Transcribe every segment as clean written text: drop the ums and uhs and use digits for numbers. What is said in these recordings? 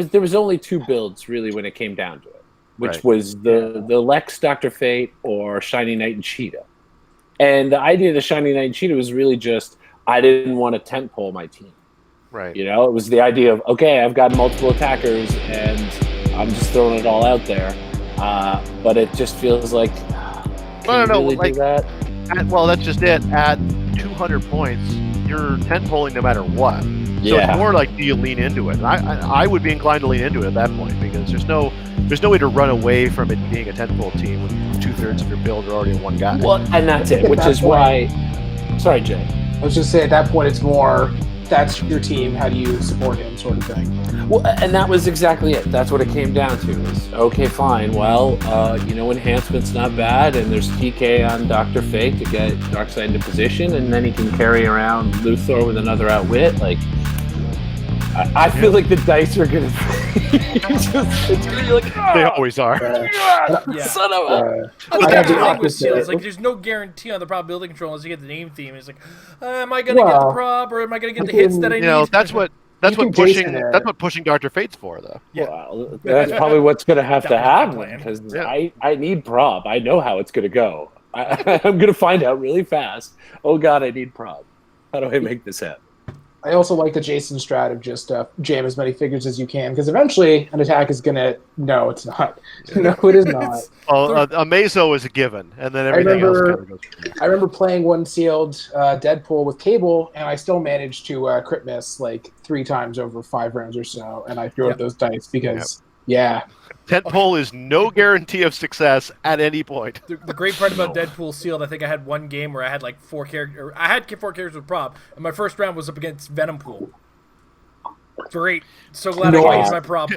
there was only two builds really when it came down to it, which Right. was the Lex, Dr. Fate, or Shiny Knight and Cheetah. And the idea of the Shiny Knight and Cheetah was really just I didn't want to tentpole my team. Right. You know, it was the idea of okay, I've got multiple attackers and I'm just throwing it all out there. But it just feels like No, really like do that? well, that's just it. At 200 points, you're tentpoling no matter what. So it's more like, do you lean into it? And I would be inclined to lean into it at that point because there's no way to run away from it being a tentpole team when 2/3 of your build are already in one guy. Well, and that's it, which is why. Sorry, Jay. I was just saying at that point it's more that's your team. How do you support him, sort of thing. Well, and that was exactly it. That's what it came down to. Is okay, fine. Well, enhancement's not bad, and there's TK on Dr. Fate to get Darkseid into position, and then he can carry around Luthor with another outwit. Like, I feel like the dice are gonna. It's gonna be like They always are. Son of a. That's the thing with seals. Like, there's no guarantee on the probability control unless you get the name theme. It's like, am I gonna get the prob or am I gonna get the hits that I need? You know, that's what pushing Dr. Fate's for, though. Yeah. Well, that's probably what's gonna have to happen because I need prob. I know how it's gonna go. I'm gonna find out really fast. Oh God, I need prob. How do I make this happen? I also like the Jason strat of just jam as many figures as you can, because eventually an attack is going to... No, it's not. No, it is not. Well, a Meso is a given, and then everything else kind of goes. I remember playing one sealed Deadpool with Cable, and I still managed to crit miss like 3 times over 5 rounds or so, and I threw out those dice because, Tentpole is no guarantee of success at any point. The great part about Deadpool sealed, I think I had one game where I had like 4 characters. I had 4 characters with prob, and my first round was up against Venom Pool. Great, so glad I used my prob.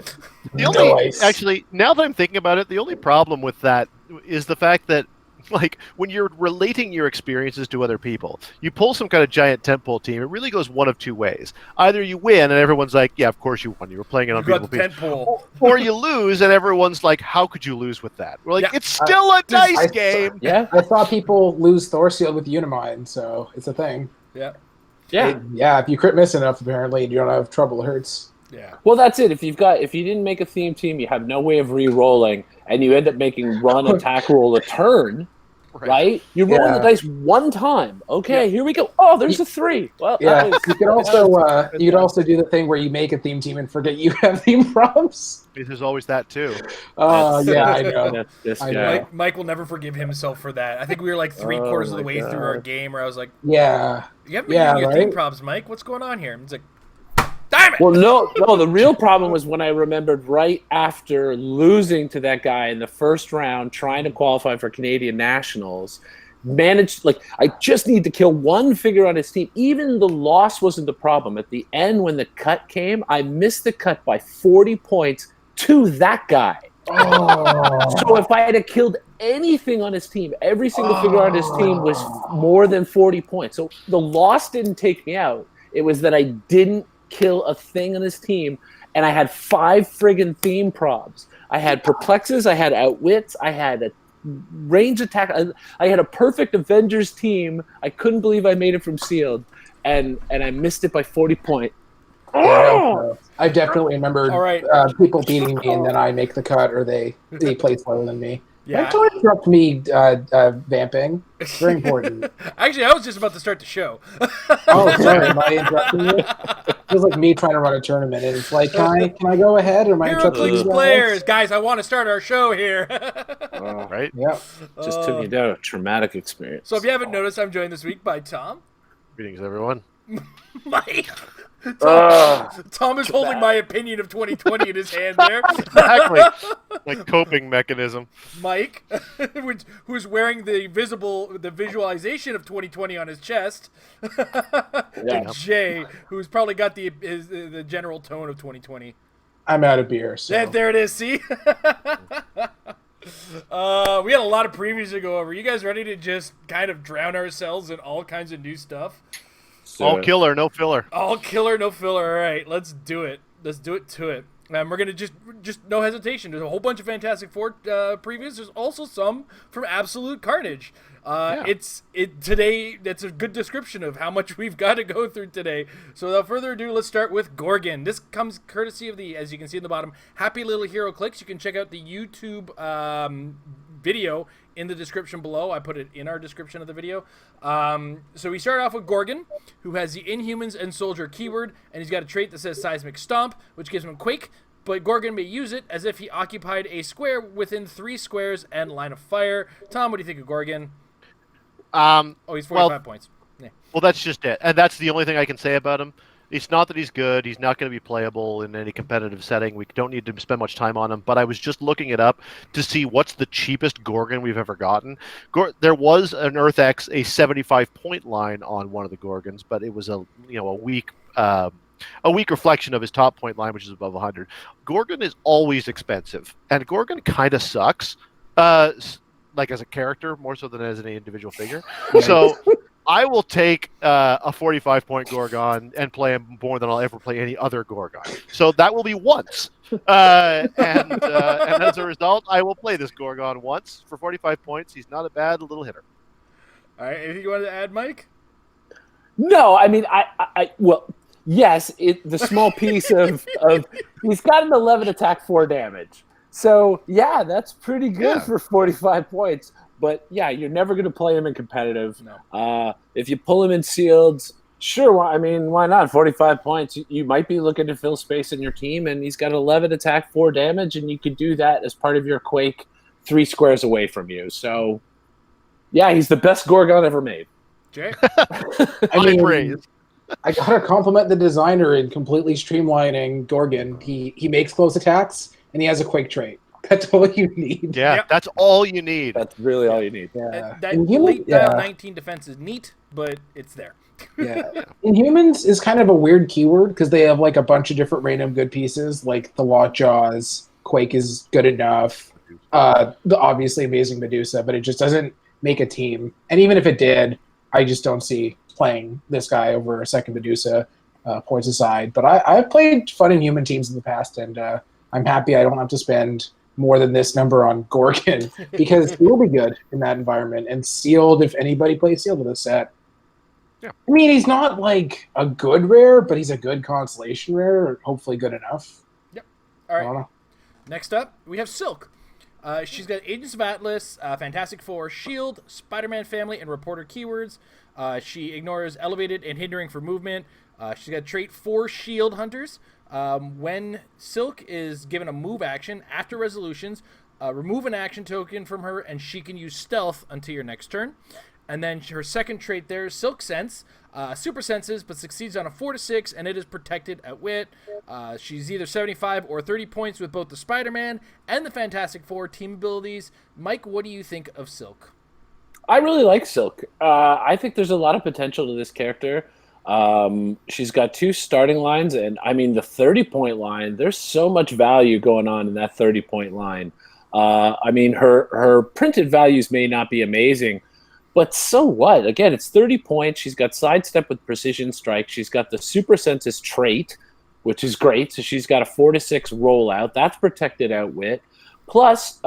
Actually, now that I'm thinking about it, the only problem with that is the fact that, like, when you're relating your experiences to other people, you pull some kind of giant tentpole team, it really goes one of 2 ways. Either you win and everyone's like, yeah, of course you won, you were playing it on people. Or you lose and everyone's like, how could you lose with that? We're like, it's still a dice game. I saw people lose Thor sealed with Unimind, so it's a thing. If you crit miss enough, apparently, you don't have trouble. It hurts. Yeah. Well, that's it. If you didn't make a theme team, you have no way of re-rolling, and you end up making run attack roll a turn. Right? You're rolling the dice one time. Okay, here we go. Oh, there's a 3. Well, you could also do the thing where you make a theme team and forget you have theme prompts. There's always that too. I know. Mike will never forgive himself for that. I think we were like 3/4 of the way through our game where I was like, you haven't been using your theme prompts, Mike. What's going on here? It's like, damn it! Well, no. The real problem was when I remembered right after losing to that guy in the first round, trying to qualify for Canadian Nationals, I just need to kill one figure on his team. Even the loss wasn't the problem. At the end, when the cut came, I missed the cut by 40 points to that guy. So if I had killed anything on his team, every single figure on his team was more than 40 points. So the loss didn't take me out. It was that I didn't kill a thing on his team, and I had 5 friggin' theme probs. I had perplexes, I had outwits, I had a range attack. I had a perfect Avengers team. I couldn't believe I made it from sealed, and I missed it by 40 points. I definitely remember people beating me, and then I make the cut, or they play slower than me. Don't interrupt me vamping. It's very important. Actually, I was just about to start the show. Sorry. Am I interrupting you? It feels like me trying to run a tournament. And it's like, can I go ahead, or am I interrupting you players? Guys, I want to start our show here. Right? Yeah. Just took me down a traumatic experience. So if you haven't noticed, I'm joined this week by Tom. Greetings, everyone. Mike. Tom is holding my opinion of 2020 in his hand there. Exactly. Like coping mechanism. Mike, who's wearing the visualization of 2020 on his chest. And Jay, who's probably got the general tone of 2020. I'm out of beer. So. There it is, see? We had a lot of previews to go over. You guys ready to just kind of drown ourselves in all kinds of new stuff? All killer, no filler. All killer, no filler. All right, let's do it. Let's do it to it. And we're gonna just no hesitation. There's a whole bunch of Fantastic Four previews. There's also some from Absolute Carnage. Today. That's a good description of how much we've got to go through today. So without further ado, let's start with Gorgon. This comes courtesy of the, as you can see in the bottom, Happy Little Heroclix. You can check out the YouTube video in the description below. I put it in our description of the video. So we start off with Gorgon, who has the Inhumans and Soldier keyword, and he's got a trait that says Seismic Stomp, which gives him Quake, but Gorgon may use it as if he occupied a square within 3 squares and line of fire. Tom, what do you think of Gorgon? He's 45 points. Yeah. Well, that's just it. And that's the only thing I can say about him. It's not that he's good. He's not going to be playable in any competitive setting. We don't need to spend much time on him. But I was just looking it up to see what's the cheapest Gorgon we've ever gotten. There was an Earth X, a 75-point line on one of the Gorgons, but it was a weak reflection of his top point line, which is above 100. Gorgon is always expensive, and Gorgon kind of sucks. Like as a character, more so than as an individual figure. So I will take a 45-point Gorgon and play him more than I'll ever play any other Gorgon. So that will be once. And as a result, I will play this Gorgon once for 45 points. He's not a bad little hitter. All right, anything you wanted to add, Mike? No, I mean, yes, the small piece of he's got an 11 attack, 4 damage. So, yeah, that's pretty good for 45 points. But, yeah, you're never going to play him in competitive. No. If you pull him in sealed, sure, I mean, why not? 45 points. You might be looking to fill space in your team, and he's got 11 attack, 4 damage, and you could do that as part of your Quake 3 squares away from you. So, yeah, he's the best Gorgon ever made. Jay? I got to compliment the designer in completely streamlining Gorgon. He makes close attacks, and he has a Quake trait. That's all you need. Yeah, That's all you need. That's really all you need. Yeah. That late dial 19 defense is neat, but it's there. Yeah. Inhumans is kind of a weird keyword because they have like a bunch of different random good pieces, like the Lockjaws. Quake is good enough. The obviously amazing Medusa, but it just doesn't make a team. And even if it did, I just don't see playing this guy over a second Medusa, points aside. But I've played fun Inhuman teams in the past, and I'm happy I don't have to spend more than this number on Gorgon because he'll be good in that environment. And sealed, if anybody plays sealed with a set. Yeah. I mean, he's not like a good rare, but he's a good consolation rare, or hopefully good enough. Yep. All right. Next up, we have Silk. She's got Agents of Atlas, Fantastic Four, Shield, Spider-Man Family, and Reporter keywords. She ignores Elevated and Hindering for movement. She's got a trait 4 Shield Hunters. When Silk is given a move action after resolutions, remove an action token from her, and she can use Stealth until your next turn. And then her second trait there is Silk Sense. Super senses, but succeeds on a 4-6, and it is protected at wit. She's either 75 or 30 points with both the Spider-Man and the Fantastic Four team abilities. Mike, what do you think of Silk? I really like Silk. I think there's a lot of potential to this character. She's got 2 starting lines, and I mean the 30-point line, there's so much value going on in that 30-point line. I mean, her printed values may not be amazing, but so what? Again, it's 30 points. She's got Sidestep with Precision Strike. She's got the Super Senses trait, which is great. So she's got a 4-6 rollout. That's protected outwit. Plus,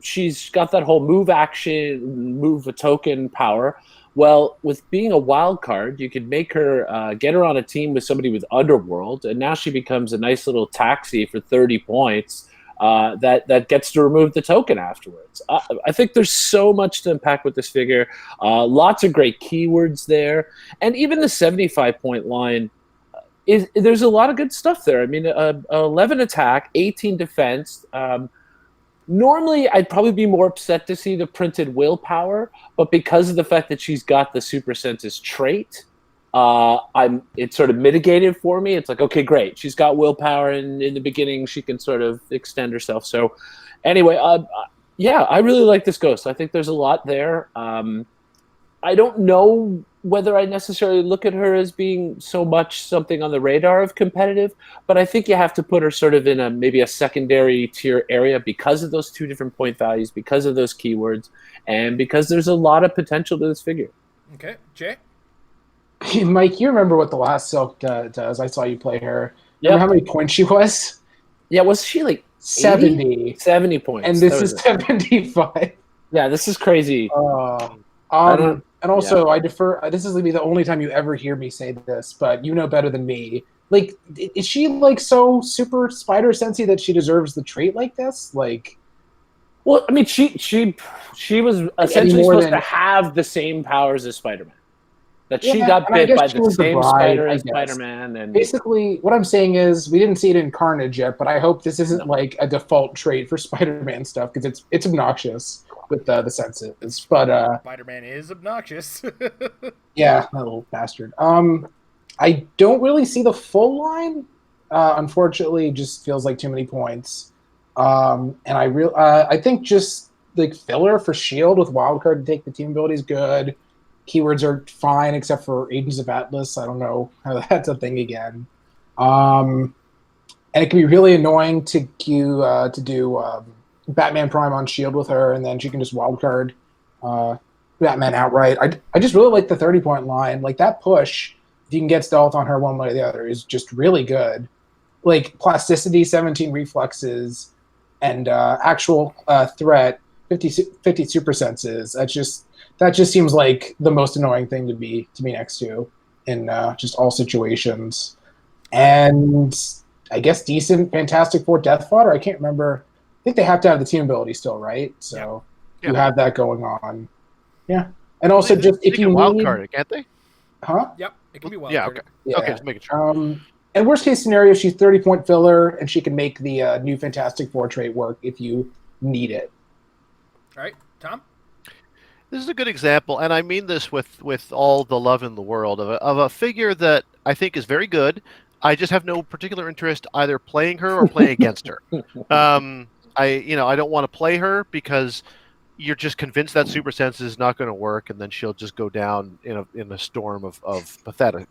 she's got that whole move action, move a token power. Well, with being a wild card, you could make her get her on a team with somebody with Underworld, and now she becomes a nice little taxi for 30 points. That gets to remove the token afterwards. I think there's so much to unpack with this figure. Lots of great keywords there. And even the 75-point line, there's a lot of good stuff there. I mean, 11 attack, 18 defense. Normally, I'd probably be more upset to see the printed willpower, but because of the fact that she's got the Super Senses trait, it's sort of mitigated for me. It's like, okay, great. She's got willpower, and in the beginning, she can sort of extend herself. So anyway, yeah, I really like this ghost. I think there's a lot there. I don't know whether I necessarily look at her as being so much something on the radar of competitive, but I think you have to put her sort of in maybe a secondary tier area because of those 2 different point values, because of those keywords, and because there's a lot of potential to this figure. Okay, Jay? Mike, you remember what the last Silk does? I saw you play her. Yep. Remember how many points she was? Yeah, was she like 70. 70 points. And this is 75. Yeah, this is crazy. And also, I defer. This is gonna be the only time you ever hear me say this, but you know better than me. Like, is she like so super spider sensey that she deserves the trait like this? Like, well, I mean, she was essentially supposed to have the same powers as Spider-Man. That she got bit by the same spider as Spider-Man, and basically, what I'm saying is, we didn't see it in Carnage yet, but I hope this isn't like a default trait for Spider-Man stuff because it's obnoxious with the senses. But Spider-Man is obnoxious. yeah, that little bastard. I don't really see the full line. Unfortunately, it just feels like too many points. And I think just like filler for Shield with Wildcard to take the team ability is good. Keywords are fine except for Agents of Atlas. I don't know how that's a thing again. And it can be really annoying to do Batman Prime on Shield with her, and then she can just wildcard Batman outright. I just really like the 30-point line. Like that push, if you can get stealth on her one way or the other, is just really good. Like plasticity, 17 reflexes, and actual threat, 50 super senses. That just seems like the most annoying thing to be next to in just all situations. And I guess decent Fantastic Four Death Fodder. I can't remember. I think they have to have the team ability still, right? So you have that going on. Yeah. And also just if you wild card it, can't they? Huh? Yep. It can be wild card. Okay. Yeah. Okay, just making sure. And worst case scenario, she's 30-point filler, and she can make the new Fantastic Four trait work if you need it. All right, Tom? This is a good example, and I mean this with all the love in the world, of a figure that I think is very good. I just have no particular interest either playing her or playing against her. I don't want to play her because you're just convinced that super sense is not going to work, and then she'll just go down in a storm of patheticness.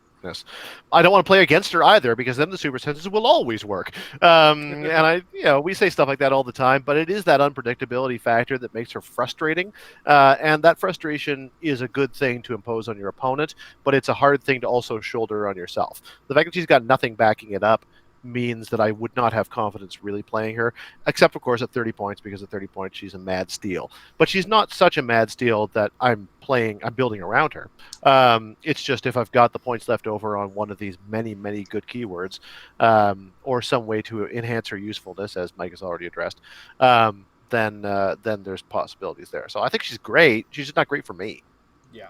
I don't want to play against her either because then the super senses will always work. And we say stuff like that all the time, but it is that unpredictability factor that makes her frustrating. And that frustration is a good thing to impose on your opponent, but it's a hard thing to also shoulder on yourself. The fact that she's got nothing backing it up means that I would not have confidence really playing her, except of course at 30 points, because at 30 points she's a mad steal. But she's not such a mad steal that I'm building around her. It's just if I've got the points left over on one of these many, many good keywords, or some way to enhance her usefulness, as Mike has already addressed, then there's possibilities there. So I think she's great. She's just not great for me. Yeah.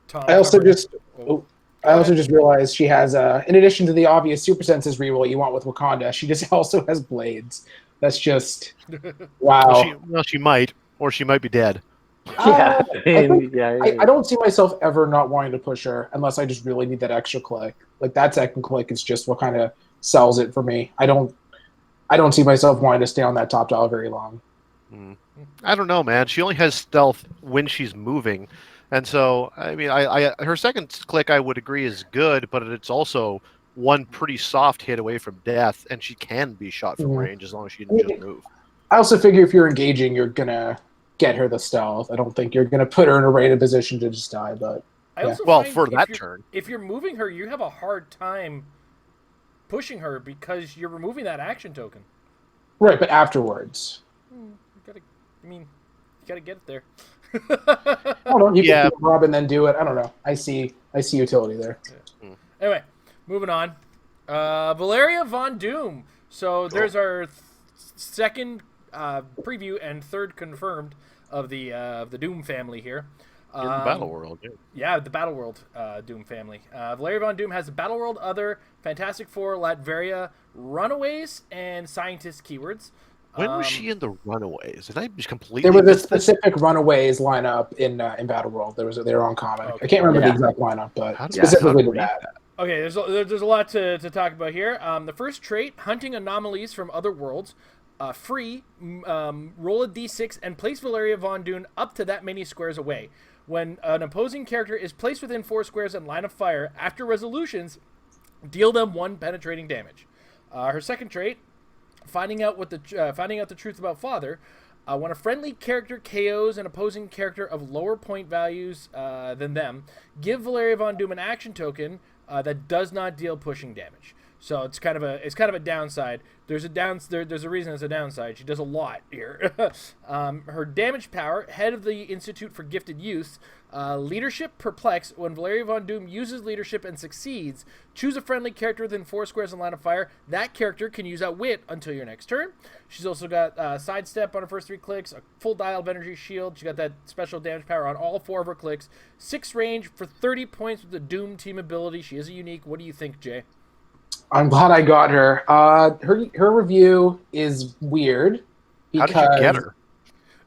Tom, I also just realized she has, in addition to the obvious super senses reroll you want with Wakanda, she just also has blades. That's just wow. Well, she might, or she might be dead. Yeah, I don't see myself ever not wanting to push her unless I just really need that extra click. Like that second click is just what kind of sells it for me. I don't see myself wanting to stay on that top dial very long. I don't know, man. She only has stealth when she's moving. And so, I mean, her second click, I would agree, is good, but it's also one pretty soft hit away from death, and she can be shot from range as long as she didn't just move. I also figure if you're engaging, you're going to get her the stealth. I don't think you're going to put her in a rated position to just die, but... turn. If you're moving her, you have a hard time pushing her because you're removing that action token. Right, but afterwards. You gotta get it there. I don't know. You can Rob and then do it. I don't know. I see utility there. Yeah. Anyway, moving on. Valeria Von Doom. So there's our second preview and third confirmed of the Doom family here. In the Battle World, yeah, the Battle World Doom family. Valeria Von Doom has the Battle World Other, Fantastic Four, Latveria, Runaways, and Scientist keywords. When was she in the Runaways? Did I just completely? There was a specific Runaways lineup in Battle World. There was their own comic. Okay. I can't remember the exact lineup, but specifically to that. Okay, there's a lot to talk about here. The first trait: hunting anomalies from other worlds. Free. Roll a d6 and place Valeria Von Doom up to that many squares away. When an opposing character is placed within 4 squares in line of fire, after resolutions, deal them 1 penetrating damage. Her second trait. Finding out the truth about Father. When a friendly character KOs an opposing character of lower point values than them, give Valeria Von Doom an action token that does not deal pushing damage. So it's kind of a downside. There's a reason it's a downside. She does a lot here. Her damage power, head of the Institute for Gifted Youth, leadership perplex. When Valeria Von Doom uses leadership and succeeds, choose a friendly character within 4 squares in line of fire. That character can use Outwit until your next turn. She's also got sidestep on her first 3 clicks, a full dial of energy shield. She got that special damage power on all 4 of her clicks. 6 range for 30 points with the Doom team ability. She is a unique. What do you think, Jay? I'm glad I got her. Her review is weird. How did you get her?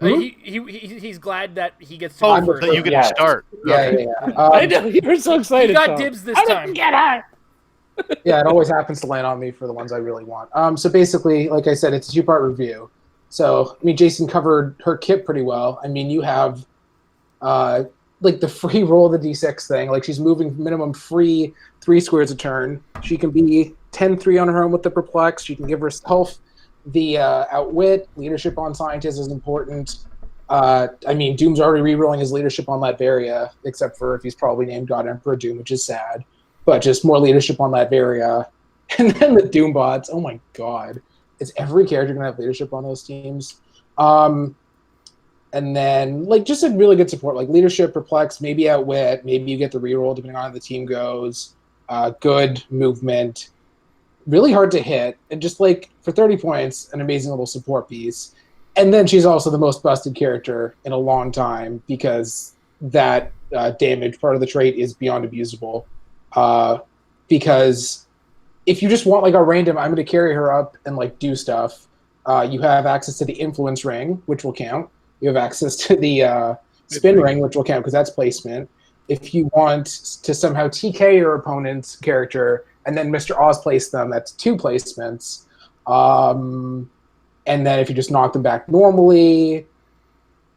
He's glad that he gets to go first. that you get to start. Yeah. I know you were so excited. He got Tom. dibs this How time. did you get her? Yeah, it always happens to land on me for the ones I really want. So basically, like I said, it's a 2-part review. So, I mean, Jason covered her kit pretty well. I mean, you have like the free roll of the D6 thing. Like she's moving minimum free 3 squares a turn. She can be 10-3 on her own with the perplex. She can give herself the outwit. Leadership on scientists is important. I mean, Doom's already re-rolling his leadership on Latveria, except for if he's probably named God Emperor Doom, which is sad. But just more leadership on Latveria. And then the Doombots. Oh my god. Is every character going to have leadership on those teams? And then, like, just a really good support. Like, leadership, perplex, maybe outwit. Maybe you get the reroll depending on how the team goes. Good movement. Really hard to hit. And just, like, for 30 points, an amazing little support piece. And then she's also the most busted character in a long time because that damage part of the trait is beyond abusable. Because if you just want, like, a random, I'm going to carry her up and, like, do stuff, you have access to the influence ring, which will count. You have access to the spin ring, which will count because that's placement. If you want to somehow TK your opponent's character and then Mr. Oz place them, that's 2 placements. And then if you just knock them back normally,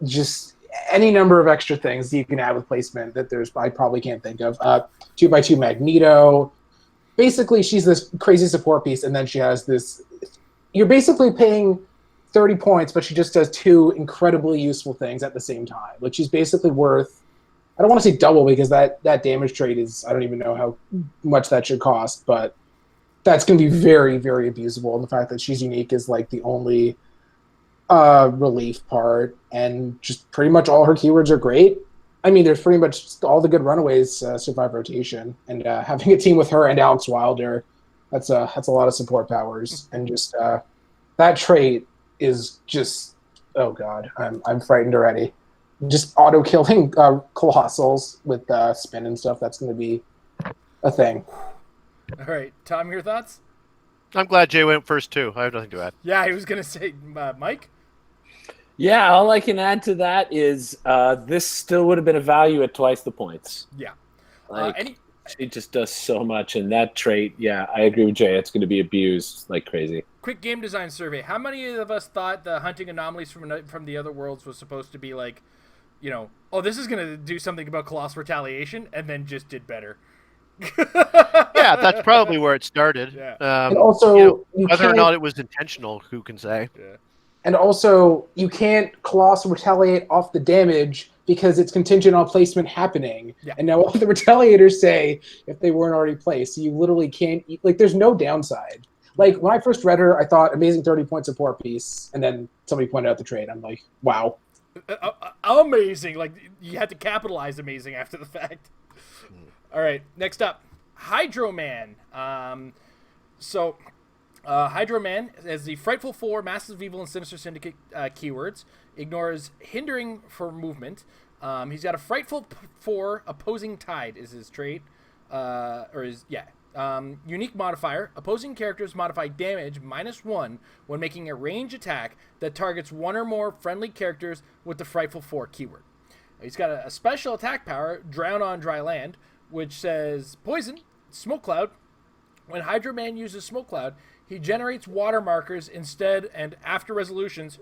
just any number of extra things you can add with placement that I probably can't think of. 2x2 Magneto. Basically, she's this crazy support piece, and then she has this... You're basically paying 30 points, but she just does 2 incredibly useful things at the same time. Like, she's basically worth... I don't want to say double because that damage trait is... I don't even know how much that should cost, but that's going to be very, very abusable. And the fact that she's unique is, like, the only relief part. And just pretty much all her keywords are great. I mean, there's pretty much all the good runaways survive rotation. And having a team with her and Alex Wilder, that's a lot of support powers. And just that trait is just, oh god, I'm frightened already. Just auto killing colossals with spin and stuff. That's going to be a thing. All right, Tom, your thoughts? I'm glad Jay went first too. I have nothing to add. Yeah, he was going to say, Mike. Yeah, all I can add to that is this still would have been a value at twice the points. Yeah. Like, she just does so much, and that trait, yeah, I agree with Jay. It's going to be abused like crazy. Quick game design survey. How many of us thought the hunting anomalies from the other worlds was supposed to be like, you know, oh, this is going to do something about Colossal Retaliation, and then just did better? Yeah, that's probably where it started. Yeah. And also, whether or not it was intentional, who can say? Yeah. And also, you can't Colossal Retaliate off the damage because it's contingent on placement happening. Yeah. And now what the Retaliators say if they weren't already placed? You literally can't... Like, there's no downside. Like, when I first read her, I thought amazing 30-point support piece, and then somebody pointed out the trade. I'm like, wow. Amazing. Like, you had to capitalize amazing after the fact. All right, next up, Hydro Man. Hydro Man has the Frightful Four, Masters of Evil, and Sinister Syndicate keywords. Ignores hindering for movement. He's got a Frightful Four, Opposing Tide is his trait. Unique modifier. Opposing characters modify damage -1 when making a range attack that targets one or more friendly characters with the Frightful Four keyword. He's got a special attack power, Drown on Dry Land, which says Poison, Smoke Cloud. When Hydro Man uses Smoke Cloud, he generates water markers instead, and after resolutions,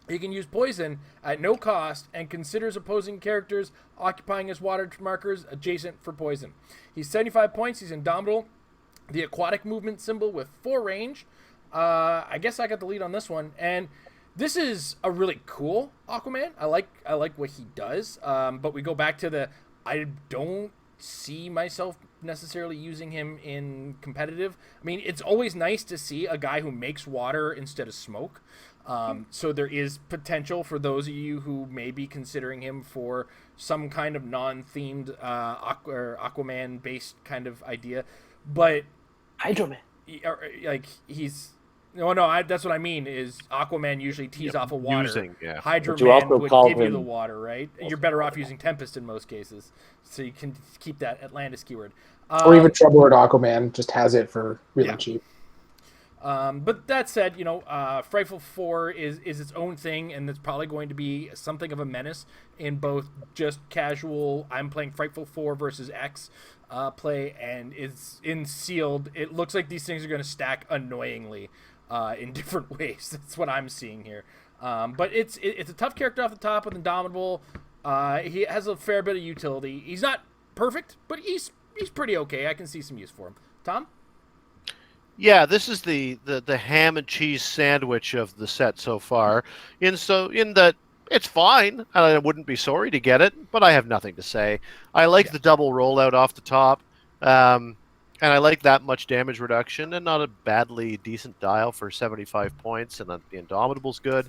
he can use Poison at no cost and considers opposing characters occupying his water markers adjacent for Poison. He's 75 points. He's Indomitable, the aquatic movement symbol with 4 range. I guess I got the lead on this one, and this is a really cool Aquaman. I like what he does, but we go back to I don't see myself necessarily using him in competitive. I mean, it's always nice to see a guy who makes water instead of smoke. So there is potential for those of you who may be considering him for some kind of non-themed Aquaman-based kind of idea. But Hydro-Man. Like, he's... No, that's what I mean, is Aquaman usually tees off of water. Hydro Man would give you the water, right? You're better off using Tempest in most cases, so you can keep that Atlantis keyword. Or even Troubled Aquaman just has it for really cheap. But that said, Frightful 4 is its own thing, and it's probably going to be something of a menace in both just casual, I'm playing Frightful 4 versus X play, and it's in sealed. It looks like these things are going to stack annoyingly in different ways. That's what I'm seeing here. But it's a tough character off the top with Indomitable. He has a fair bit of utility. He's not perfect, but he's pretty okay. I can see some use for him. Tom? Yeah, this is the ham and cheese sandwich of the set so far. In that it's fine, and I wouldn't be sorry to get it, but I have nothing to say. I like the double rollout off the top, and I like that much damage reduction, and not a badly decent dial for 75 points, and the Indomitable's good.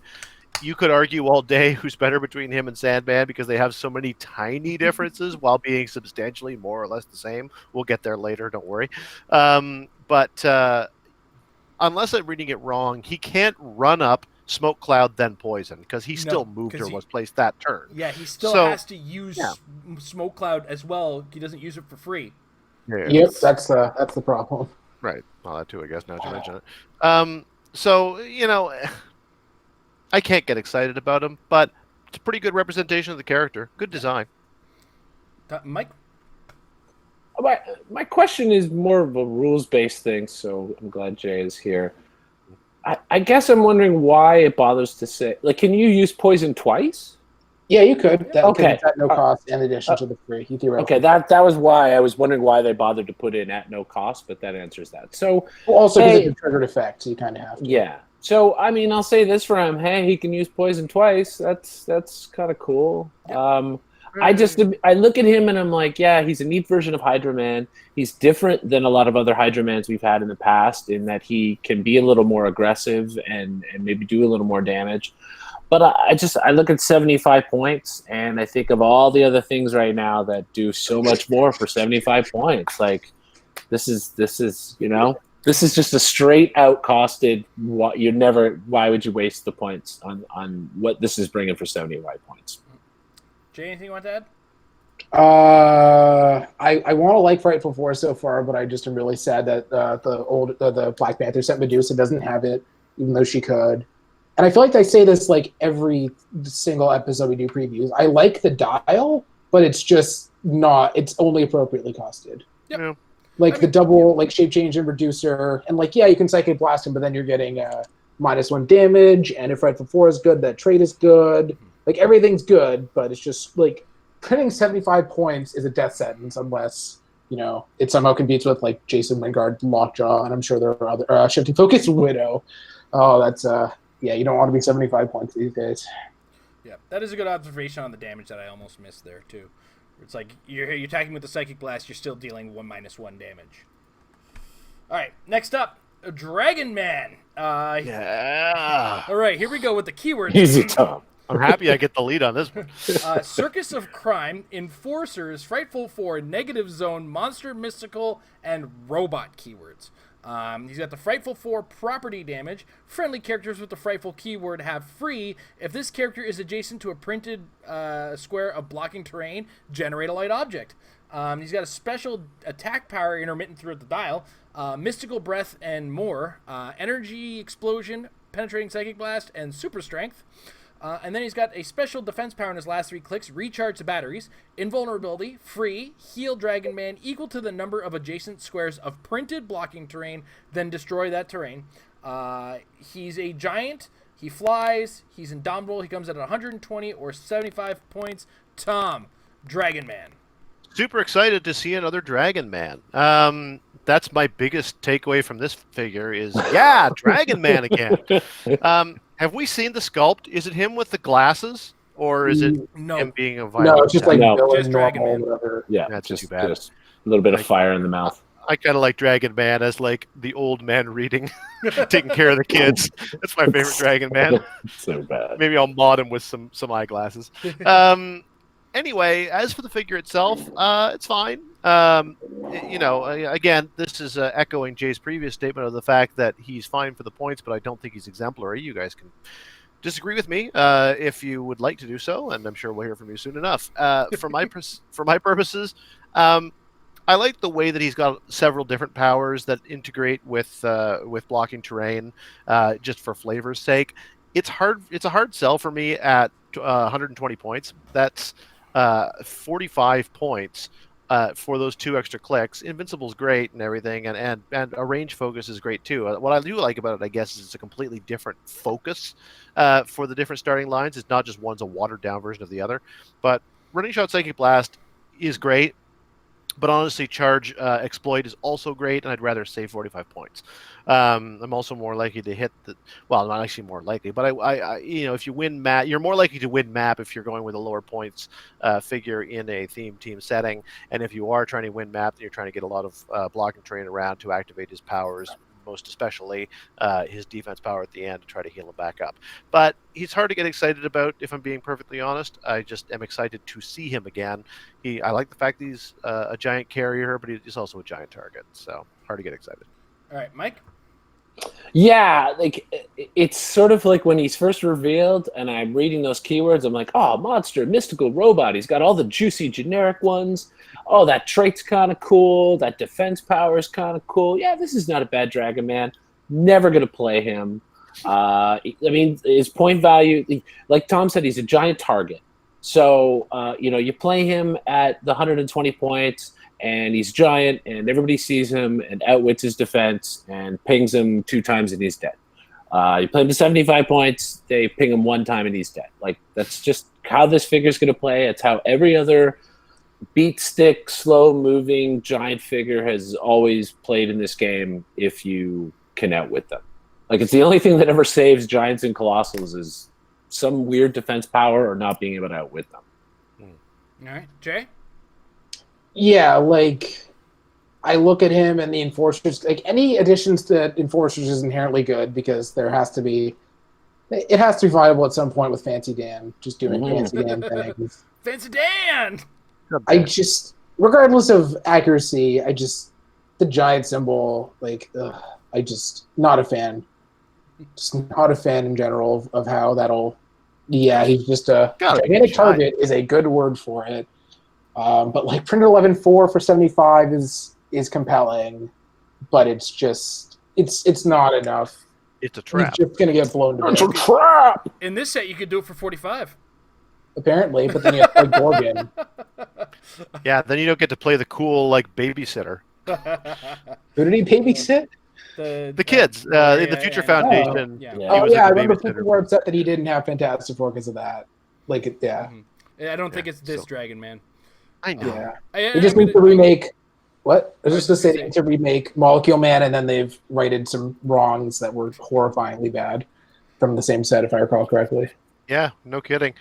You could argue all day who's better between him and Sandman because they have so many tiny differences while being substantially more or less the same. We'll get there later, don't worry. But unless I'm reading it wrong, he can't run up Smoke Cloud, then Poison, because he still moved or was placed that turn. Yeah, he still has to use Smoke Cloud as well. He doesn't use it for free. Yeah, yep, that's the problem. Right. Well, that too, I guess, now that you mention it. So, I can't get excited about him, but it's a pretty good representation of the character. Good design. Mike? My question is more of a rules-based thing, so I'm glad Jay is here. I guess I'm wondering why it bothers to say... Like, can you use Poison twice? Yeah, you could. Okay. It's at no cost in addition to the free. Okay, that was why I was wondering why they bothered to put in at no cost, but that answers that. So also because it's a triggered effect, so you kind of have to. Yeah. So, I mean, I'll say this for him. Hey, he can use Poison twice. That's kind of cool. Yep. I look at him and I'm like, yeah, he's a neat version of Hydro Man. He's different than a lot of other Hydro Mans we've had in the past in that he can be a little more aggressive and maybe do a little more damage. But I look at 75 points and I think of all the other things right now that do so much more for 75 points. Like this is this is just a straight out costed. Why would you waste the points on what this is bringing for 75 points? Jay, anything you want to add? I want to like Frightful 4 so far, but I just am really sad that the Black Panther set Medusa doesn't have it, even though she could. And I feel like I say this like every single episode we do previews. I like the dial, but it's just not. It's only appropriately costed. Yep. Yeah. The double shape change and reducer, and you can Psychic Blast him, but then you're getting -1 damage. And if Frightful 4 is good, that trait is good. Everything's good, but it's just printing 75 points is a death sentence unless it somehow competes with Jason Wingard, Lockjaw, and I'm sure there are other Shifting Focus Widow. Oh, that's you don't want to be 75 points these days. Yeah, that is a good observation on the damage that I almost missed there too. It's like you're attacking with the Psychic Blast, you're still dealing -1 damage. All right, next up, Dragon Man. Yeah. All right, here we go with the keywords. Easy, Tom. I'm happy I get the lead on this one. Circus of Crime, Enforcers, Frightful 4, Negative Zone, Monster, Mystical, and Robot keywords. He's got the Frightful 4 property damage. Friendly characters with the Frightful keyword have free. If this character is adjacent to a printed square of blocking terrain, generate a light object. He's got a special attack power intermittent throughout the dial. Mystical Breath and more. Energy Explosion, Penetrating Psychic Blast, and Super Strength. And then he's got a special defense power in his last 3 clicks, recharge the batteries, invulnerability, free, heal Dragon Man equal to the number of adjacent squares of printed blocking terrain, then destroy that terrain. He's a giant, he flies, he's indomitable, he comes at 120 or 75 points. Tom, Dragon Man. Super excited to see another Dragon Man. That's my biggest takeaway from this figure is, Dragon Man again. Have we seen the sculpt? Is it him with the glasses, or is it him being a violent? No, it's just just Dragon Man. Whatever. Yeah, that's just too bad. little bit of fire in the mouth. I kind of like Dragon Man as like the old man reading, taking care of the kids. That's my favorite Dragon Man. So bad. Maybe I'll mod him with some eyeglasses. Anyway, as for the figure itself, it's fine. Again, this is echoing Jay's previous statement of the fact that he's fine for the points, but I don't think he's exemplary. You guys can disagree with me if you would like to do so, and I'm sure we'll hear from you soon enough. For my purposes, I like the way that he's got several different powers that integrate with blocking terrain, just for flavor's sake. It's a hard sell for me at 120 points. That's 45 points for those 2 extra clicks. Invincible's great and everything, and a range focus is great too. What I do like about it, I guess, is it's a completely different focus for the different starting lines. It's not just one's a watered down version of the other. But running shot Psychic Blast is great. But honestly, Charge Exploit is also great, and I'd rather save 45 points. I'm also more likely to hit not actually more likely, but I if you win map, you're more likely to win map if you're going with a lower points figure in a theme team setting. And if you are trying to win map, then you're trying to get a lot of blocking terrain around to activate his powers, most especially his defense power at the end to try to heal him back up. But he's hard to get excited about, if I'm being perfectly honest. I just am excited to see him again. I like the fact that he's a giant carrier, but he's also a giant target. So hard to get excited. All right, Mike? Yeah, like it's sort of like when he's first revealed and I'm reading those keywords, I'm like, oh, monster, mystical robot. He's got all the juicy generic ones. Oh, that trait's kind of cool. That defense power is kind of cool. Yeah, this is not a bad Dragon Man. Never going to play him. I mean, his point value, like Tom said, he's a giant target. So, you play him at the 120 points, and he's giant, and everybody sees him and outwits his defense and pings him 2 times and he's dead. You play him to 75 points, they ping him 1 time and he's dead. Like, that's just how this figure's going to play. It's how every other beat stick, slow-moving giant figure has always played in this game if you can outwit them. Like, it's the only thing that ever saves giants and colossals is some weird defense power or not being able to outwit them. All right, Jay? Yeah, like, I look at him and the Enforcers, like, any additions to Enforcers is inherently good because it has to be viable at some point with Fancy Dan, just doing Fancy Dan things. Fancy Dan! Regardless of accuracy, the giant symbol, like, not a fan. Just not a fan in general of how that'll, he's just a gigantic target is a good word for it. But like Printer 11.4 for 75 is compelling, but it's not enough. It's a trap. He's just gonna get blown to It's a bits. trap! In this set, you could do it for 45. Apparently, but then you have to play Gorgon. Yeah, then you don't get to play the cool like babysitter. Who did he babysit? The kids in the Future Foundation. Yeah. He Oh was yeah, I like a remember babysitter. people were upset that he didn't have Fantastic Four because of that. Like, yeah. Mm-hmm. I don't think it's this Dragon Man. I know. Yeah. They just need to remake. What? I was just going to say they need to remake Molecule Man, and then they've righted some wrongs that were horrifyingly bad from the same set, if I recall correctly. Yeah, no kidding.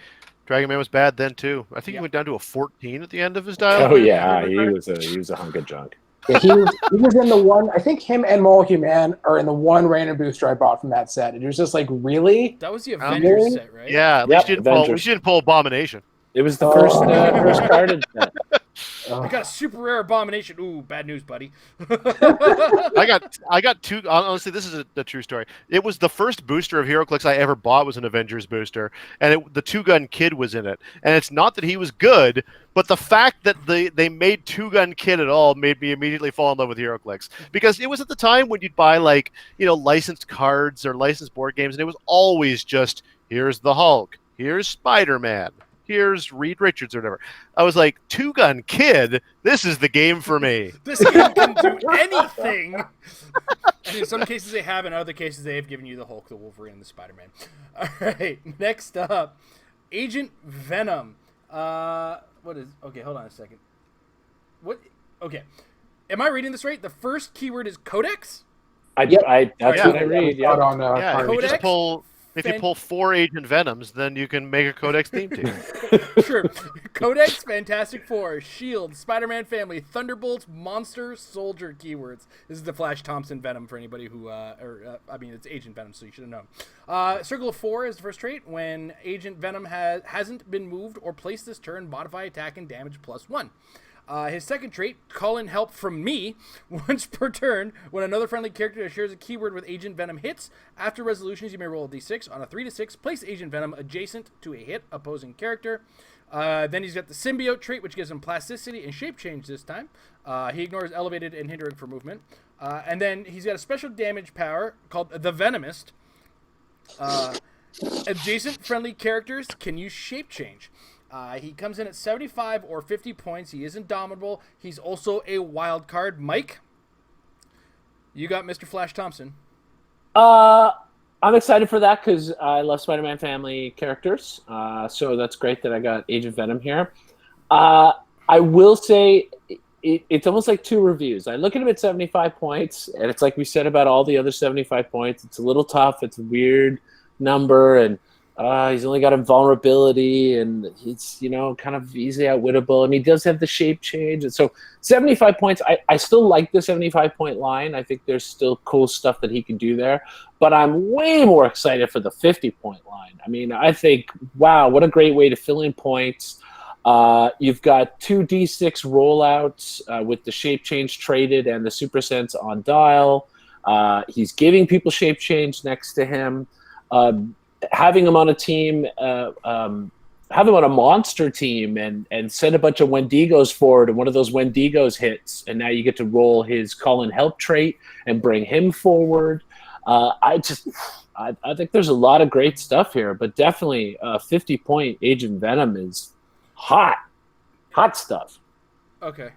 Dragon Man was bad then too. I think he went down to a 14 at the end of his dialogue. Oh yeah, he was a hunk of junk. Yeah, he was in the one. I think him and Molecule Man are in the one random booster I bought from that set. And it was just like, really? That was the Avengers set, right? Yeah, at least you didn't pull Abomination. It was the first carded set. I got a super rare Abomination. Ooh, bad news, buddy. I got 2. Honestly, this is a true story. It was the first booster of HeroClix I ever bought was an Avengers booster, and the 2-gun Kid was in it. And it's not that he was good, but the fact that they made 2-gun Kid at all made me immediately fall in love with HeroClix, because it was at the time when you'd buy licensed cards or licensed board games, and it was always just here's the Hulk, here's Spider-Man, here's Reed Richards or whatever. I was like, 2-gun Kid, this is the game for me. This game can do anything. And in some cases they have, in other cases they have given you the Hulk, the Wolverine, and the Spider-Man. All right, next up, Agent Venom. Okay, hold on a second. Okay. Am I reading this right? The first keyword is Codex? That's what I read. Yeah. On, You If you pull 4 Agent Venoms, then you can make a Codex theme team. Sure. Codex, Fantastic Four, S.H.I.E.L.D., Spider-Man Family, Thunderbolts, Monster, Soldier keywords. This is the Flash Thompson Venom for anybody who, it's Agent Venom, so you should have known. Circle of 4 is the first trait. When Agent Venom hasn't been moved or placed this turn, modify attack and damage +1. His second trait, call in help from me, once per turn. When another friendly character that shares a keyword with Agent Venom hits, after resolutions you may roll a d6. On a 3 to 6, place Agent Venom adjacent to a hit opposing character. Then he's got the symbiote trait, which gives him plasticity and shape change this time. He ignores elevated and hindering for movement. And then he's got a special damage power called the Venomist. Adjacent friendly characters can use shape change. He comes in at 75 or 50 points. He is indomitable. He's also a wild card. Mike, you got Mr. Flash Thompson. I'm excited for that because I love Spider-Man family characters. So that's great that I got Agent Venom here. I will say it's almost like 2 reviews. I look at him at 75 points, and it's like we said about all the other 75 points. It's a little tough. It's a weird number, and he's only got invulnerability, and he's, kind of easily outwittable, and he does have the shape change. And so 75 points, I still like the 75-point line. I think there's still cool stuff that he can do there. But I'm way more excited for the 50-point line. I mean, I think, wow, what a great way to fill in points. You've got 2 D6 rollouts with the shape change traded and the Super Sense on dial. He's giving people shape change next to him. Having him on a team, have him on a monster team and send a bunch of Wendigos forward, and one of those Wendigos hits, and now you get to roll his call and help trait and bring him forward. I think there's a lot of great stuff here, but definitely 50-point Agent Venom is hot stuff. Okay.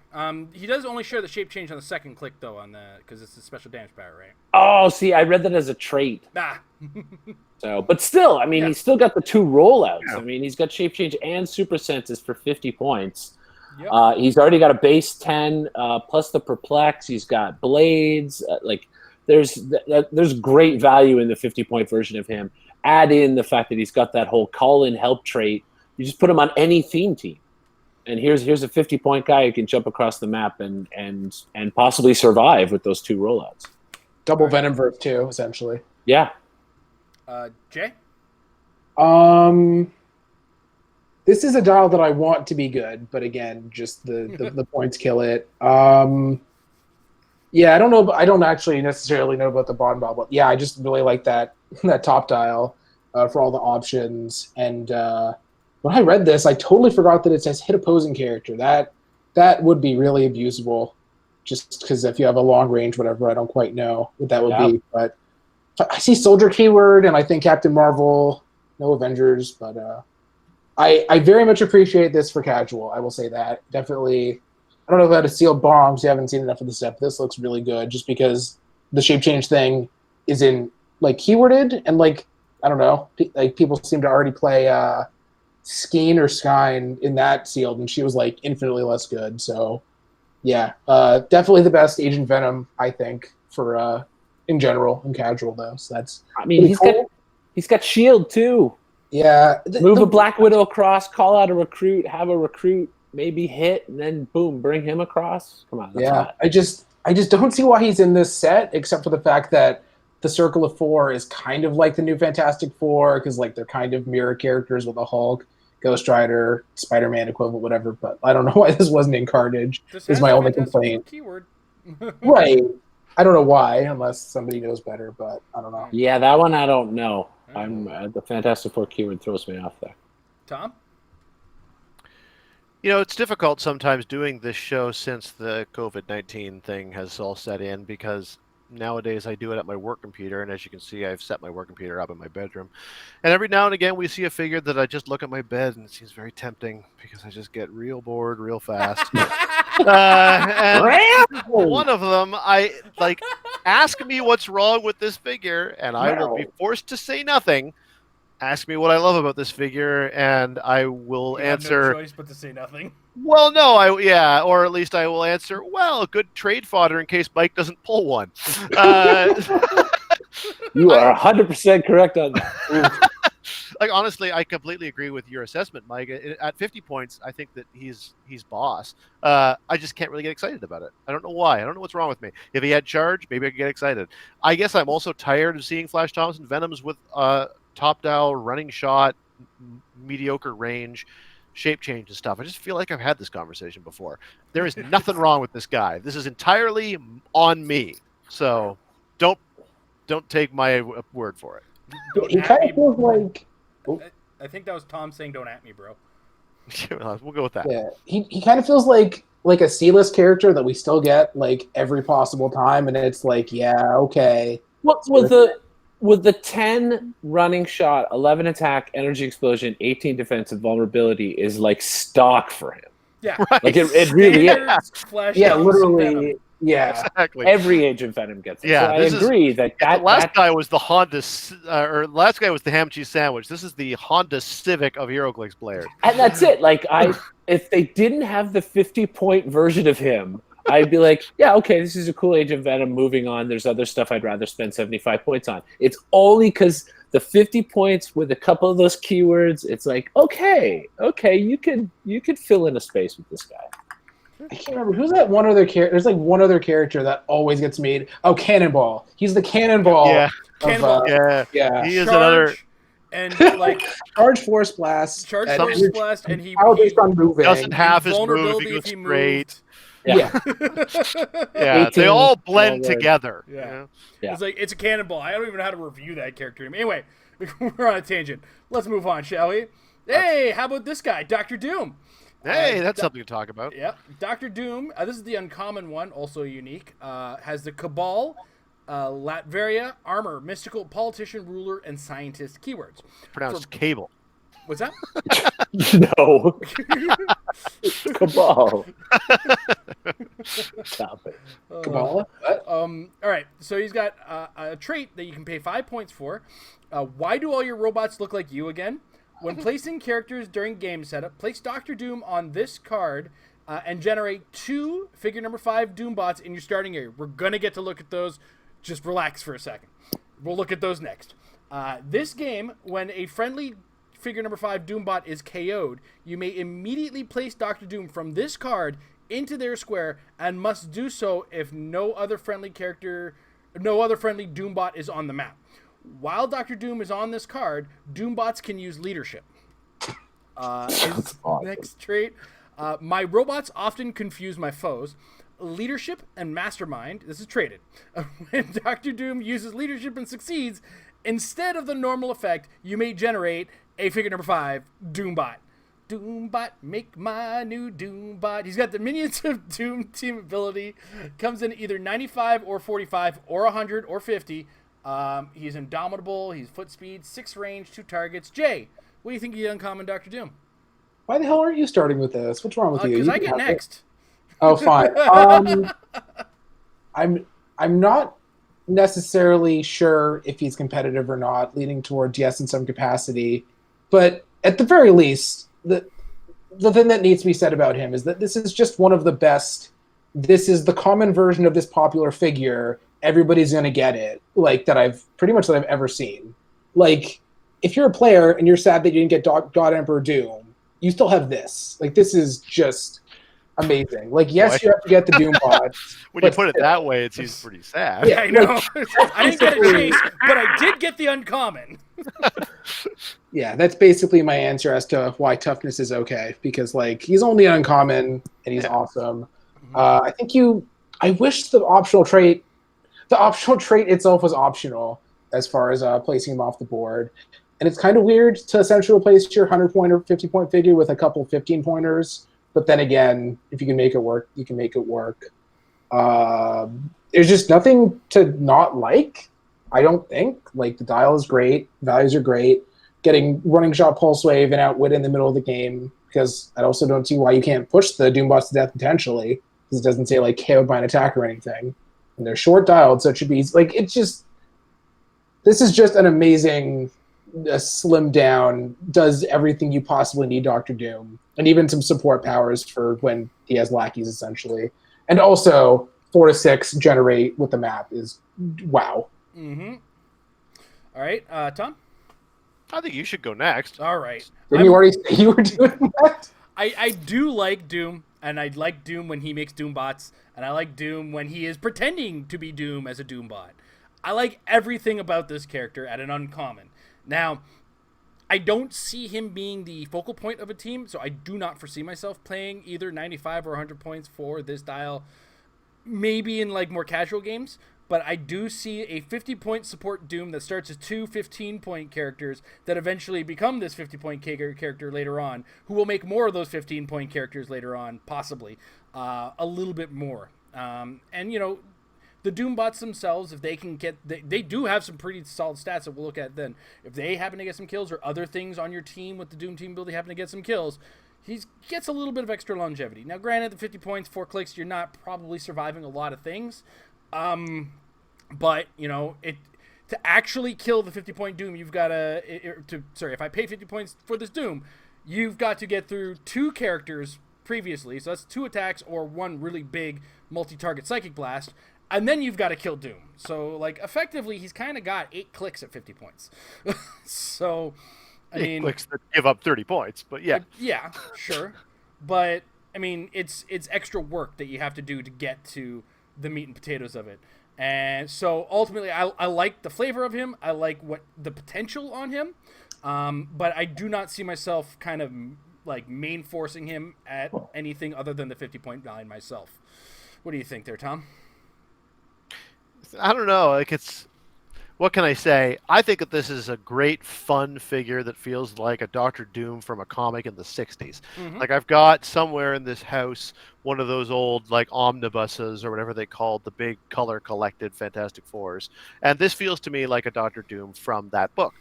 He does only share the shape change on the second click, though, because it's a special damage power, right? Oh, see, I read that as a trait. But still, I mean, he's still got the 2 rollouts. Yeah. I mean, he's got shape change and super senses for 50 points. Yep. He's already got a base 10 plus the perplex. He's got blades. There's great value in the 50-point version of him. Add in the fact that he's got that whole call-in help trait. You just put him on any theme team. And here's a 50-point guy who can jump across the map and possibly survive with those 2 rollouts. Double Venom verse 2, essentially. Yeah. Jay? This is a dial that I want to be good, but again, just the points kill it. Yeah, I don't know. I don't actually necessarily know about the bottom dial, but yeah, I just really like that top dial for all the options. And when I read this, I totally forgot that it says hit opposing character. That would be really abusable, just because if you have a long range, whatever, I don't quite know what that would be. But I see Soldier keyword, and I think Captain Marvel, no Avengers, but I very much appreciate this for casual. I will say that. Definitely, I don't know about a sealed bombs. You haven't seen enough of the stuff. This looks really good, just because the shape change thing is in keyworded, and I don't know, people seem to already play Skeen or Skyn in that sealed, and she was infinitely less good. So yeah, definitely the best Agent Venom, I think, for in general and casual though. So that's. I mean, he's got shield too. Yeah. Move a Black Widow across, call out a recruit, have a recruit maybe hit, and then boom, bring him across. Come on. That's hot. I just don't see why he's in this set, except for the fact that the Circle of 4 is kind of like the new Fantastic Four, because they're kind of mirror characters with the Hulk, Ghost Rider, Spider-Man equivalent, whatever. But I don't know why this wasn't in Carnage. Is my only complaint. Keyword. Right. I don't know why, unless somebody knows better, but I don't know. Yeah, that one I don't know. The Fantastic Four keyword throws me off there. Tom? It's difficult sometimes doing this show since the COVID-19 thing has all set in, because nowadays I do it at my work computer, and as you can see, I've set my work computer up in my bedroom. And every now and again we see a figure that I just look at my bed and it seems very tempting, because I just get real bored real fast. And one of them, I ask me what's wrong with this figure, and I will be forced to say nothing. Ask me what I love about this figure, and I will answer. Have no choice but to say nothing. Well, no, or at least I will answer. Well, good trade fodder in case Mike doesn't pull one. You are 100% correct on that. Like, honestly, I completely agree with your assessment, Mike. At 50 points, I think that he's boss. I just can't really get excited about it. I don't know why. I don't know what's wrong with me. If he had charge, maybe I could get excited. I guess I'm also tired of seeing Flash Thompson Venoms with top dial, running shot, mediocre range, shape change and stuff. I just feel like I've had this conversation before. There is nothing wrong with this guy. This is entirely on me. So don't take my word for it. He kind of feels like... I think that was Tom saying "Don't at me, bro." We'll go with that. Yeah, he kind of feels like a C-list character that we still get like every possible time, and it's like, yeah, okay. What with the 10 running shot, 11 attack, energy explosion, 18 defensive, vulnerability is like stock for him. Yeah, right. Like it really is. Flash Literally. Yeah, exactly. Every Agent Venom gets it. Yeah, so I agree that the last guy was the Honda, or last guy was the ham cheese sandwich. This is the Honda Civic of HeroClix players. And that's it. Like if they didn't have the 50-point version of him, I'd be like, yeah, okay, this is a cool Agent Venom. Moving on. There's other stuff I'd rather spend 75 points on. It's only because the 50 points with a couple of those keywords. It's like, okay, you could fill in a space with this guy. I can't remember who's that one other character. There's like one other character that always gets made. Oh, Cannonball. He's the Cannonball. Yeah, Cannonball. Yeah. He is another. And like Charge Force Blast. Force Blast, and he based on moving. Doesn't have his vulnerability moving if he straight. Yeah. Yeah, they all blend forward. together. Yeah. You know? Yeah. It's like it's a Cannonball. I don't even know how to review that character anyway. We're on a tangent. Let's move on, shall we? Hey, how about this guy, Dr. Doom? Hey, that's something to talk about. Yep. Dr. Doom, this is the uncommon one, also unique. Has the Cabal, Latveria, Armor, Mystical, Politician, Ruler, and Scientist keywords. Pronounced cable. What's that? No. Cabal. Stop it. Kabbalah? What? All right, so he's got a trait that you can pay 5 points for. Why do all your robots look like you again? When placing characters during game setup, place Dr. Doom on this card and generate 2 figure number 5 Doombots in your starting area. We're going to get to look at those. Just relax for a second. We'll look at those next. This game, when a friendly figure number 5 Doombot is KO'd, you may immediately place Dr. Doom from this card into their square and must do so if no other friendly Doombot is on the map. While Dr. Doom is on this card, Doombots can use leadership. His next trait, my robots often confuse my foes. Leadership and Mastermind, this is traded. When Dr. Doom uses leadership and succeeds, instead of the normal effect, you may generate a figure number 5 Doombot. Doombot, make my new Doombot. He's got the Minions of Doom team ability. Comes in either 95 or 45 or 100 or 50. He's indomitable. He's foot speed, 6 range, 2 targets. Jay, what do you think of the uncommon Dr. Doom? Why the hell aren't you starting with this? What's wrong with you? Because You I can get have next. it. Oh, fine. I'm not necessarily sure if he's competitive or not, leaning towards yes in some capacity. But at the very least, the thing that needs to be said about him is that this is just one of the best. This is the common version of this popular figure. Everybody's gonna get it, like that I've ever seen. Like, if you're a player and you're sad that you didn't get God Emperor Doom, you still have this. Like, this is just amazing. Like, yes, you have to get the Doombot. When you put it that way, it seems pretty sad. Yeah, I know. I didn't get a chase, but I did get the uncommon. Yeah, that's basically my answer as to why toughness is okay, because like he's only an uncommon and he's awesome. I wish the optional trait itself was optional as far as placing him off the board. And it's kind of weird to essentially replace your 100-point or 50-point figure with a couple 15-pointers. But then again, if you can make it work, you can make it work. There's just nothing to not like, I don't think. Like, the dial is great. Values are great. Getting running shot, pulse wave, and outwit in the middle of the game, because I also don't see why you can't push the Doombots to death potentially, because it doesn't say, like, KO'd by an attack or anything. And they're short-dialed, so it should be... Like, it's just... This is just an amazing... slimmed down, does everything you possibly need Dr. Doom, and even some support powers for when he has lackeys, essentially. And also, 4 to 6 generate with the map is wow. Mm-hmm. All right, Tom. I think you should go next. All right. Didn't you already say you were doing that? I do like Doom, and I like Doom when he makes Doombots, and I like Doom when he is pretending to be Doom as a Doombot. I like everything about this character at an uncommon. Now, I don't see him being the focal point of a team, so I do not foresee myself playing either 95 or 100 points for this dial, maybe in like more casual games. But I do see a 50-point support Doom that starts as two 15-point characters that eventually become this 50-point character later on, who will make more of those 15-point characters later on, possibly, a little bit more. And, you know, the Doombots themselves, if they can get... They do have some pretty solid stats that we'll look at then. If they happen to get some kills or other things on your team with the Doom team build, they happen to get some kills, he gets a little bit of extra longevity. Now, granted, the 50 points, 4 clicks, you're not probably surviving a lot of things. But, you know, to actually kill the 50-point Doom, you've got if I pay 50 points for this Doom, you've got to get through 2 characters previously. So that's 2 attacks or 1 really big multi-target Psychic Blast. And then you've got to kill Doom. So, like, effectively, he's kind of got 8 clicks at 50 points. So, I mean... clicks that give up 30 points, but yeah. Yeah, sure. But, I mean, it's extra work that you have to do to get to the meat and potatoes of it. And so ultimately, I like the flavor of him. I like what the potential on him, but I do not see myself kind of like main forcing him at anything other than the 50-point line myself. What do you think there, Tom? I don't know. Like what can I say? I think that this is a great, fun figure that feels like a Doctor Doom from a comic in the 60s. Mm-hmm. Like, I've got somewhere in this house one of those old, like, omnibuses or whatever they called, the big color-collected Fantastic Fours. And this feels to me like a Doctor Doom from that book.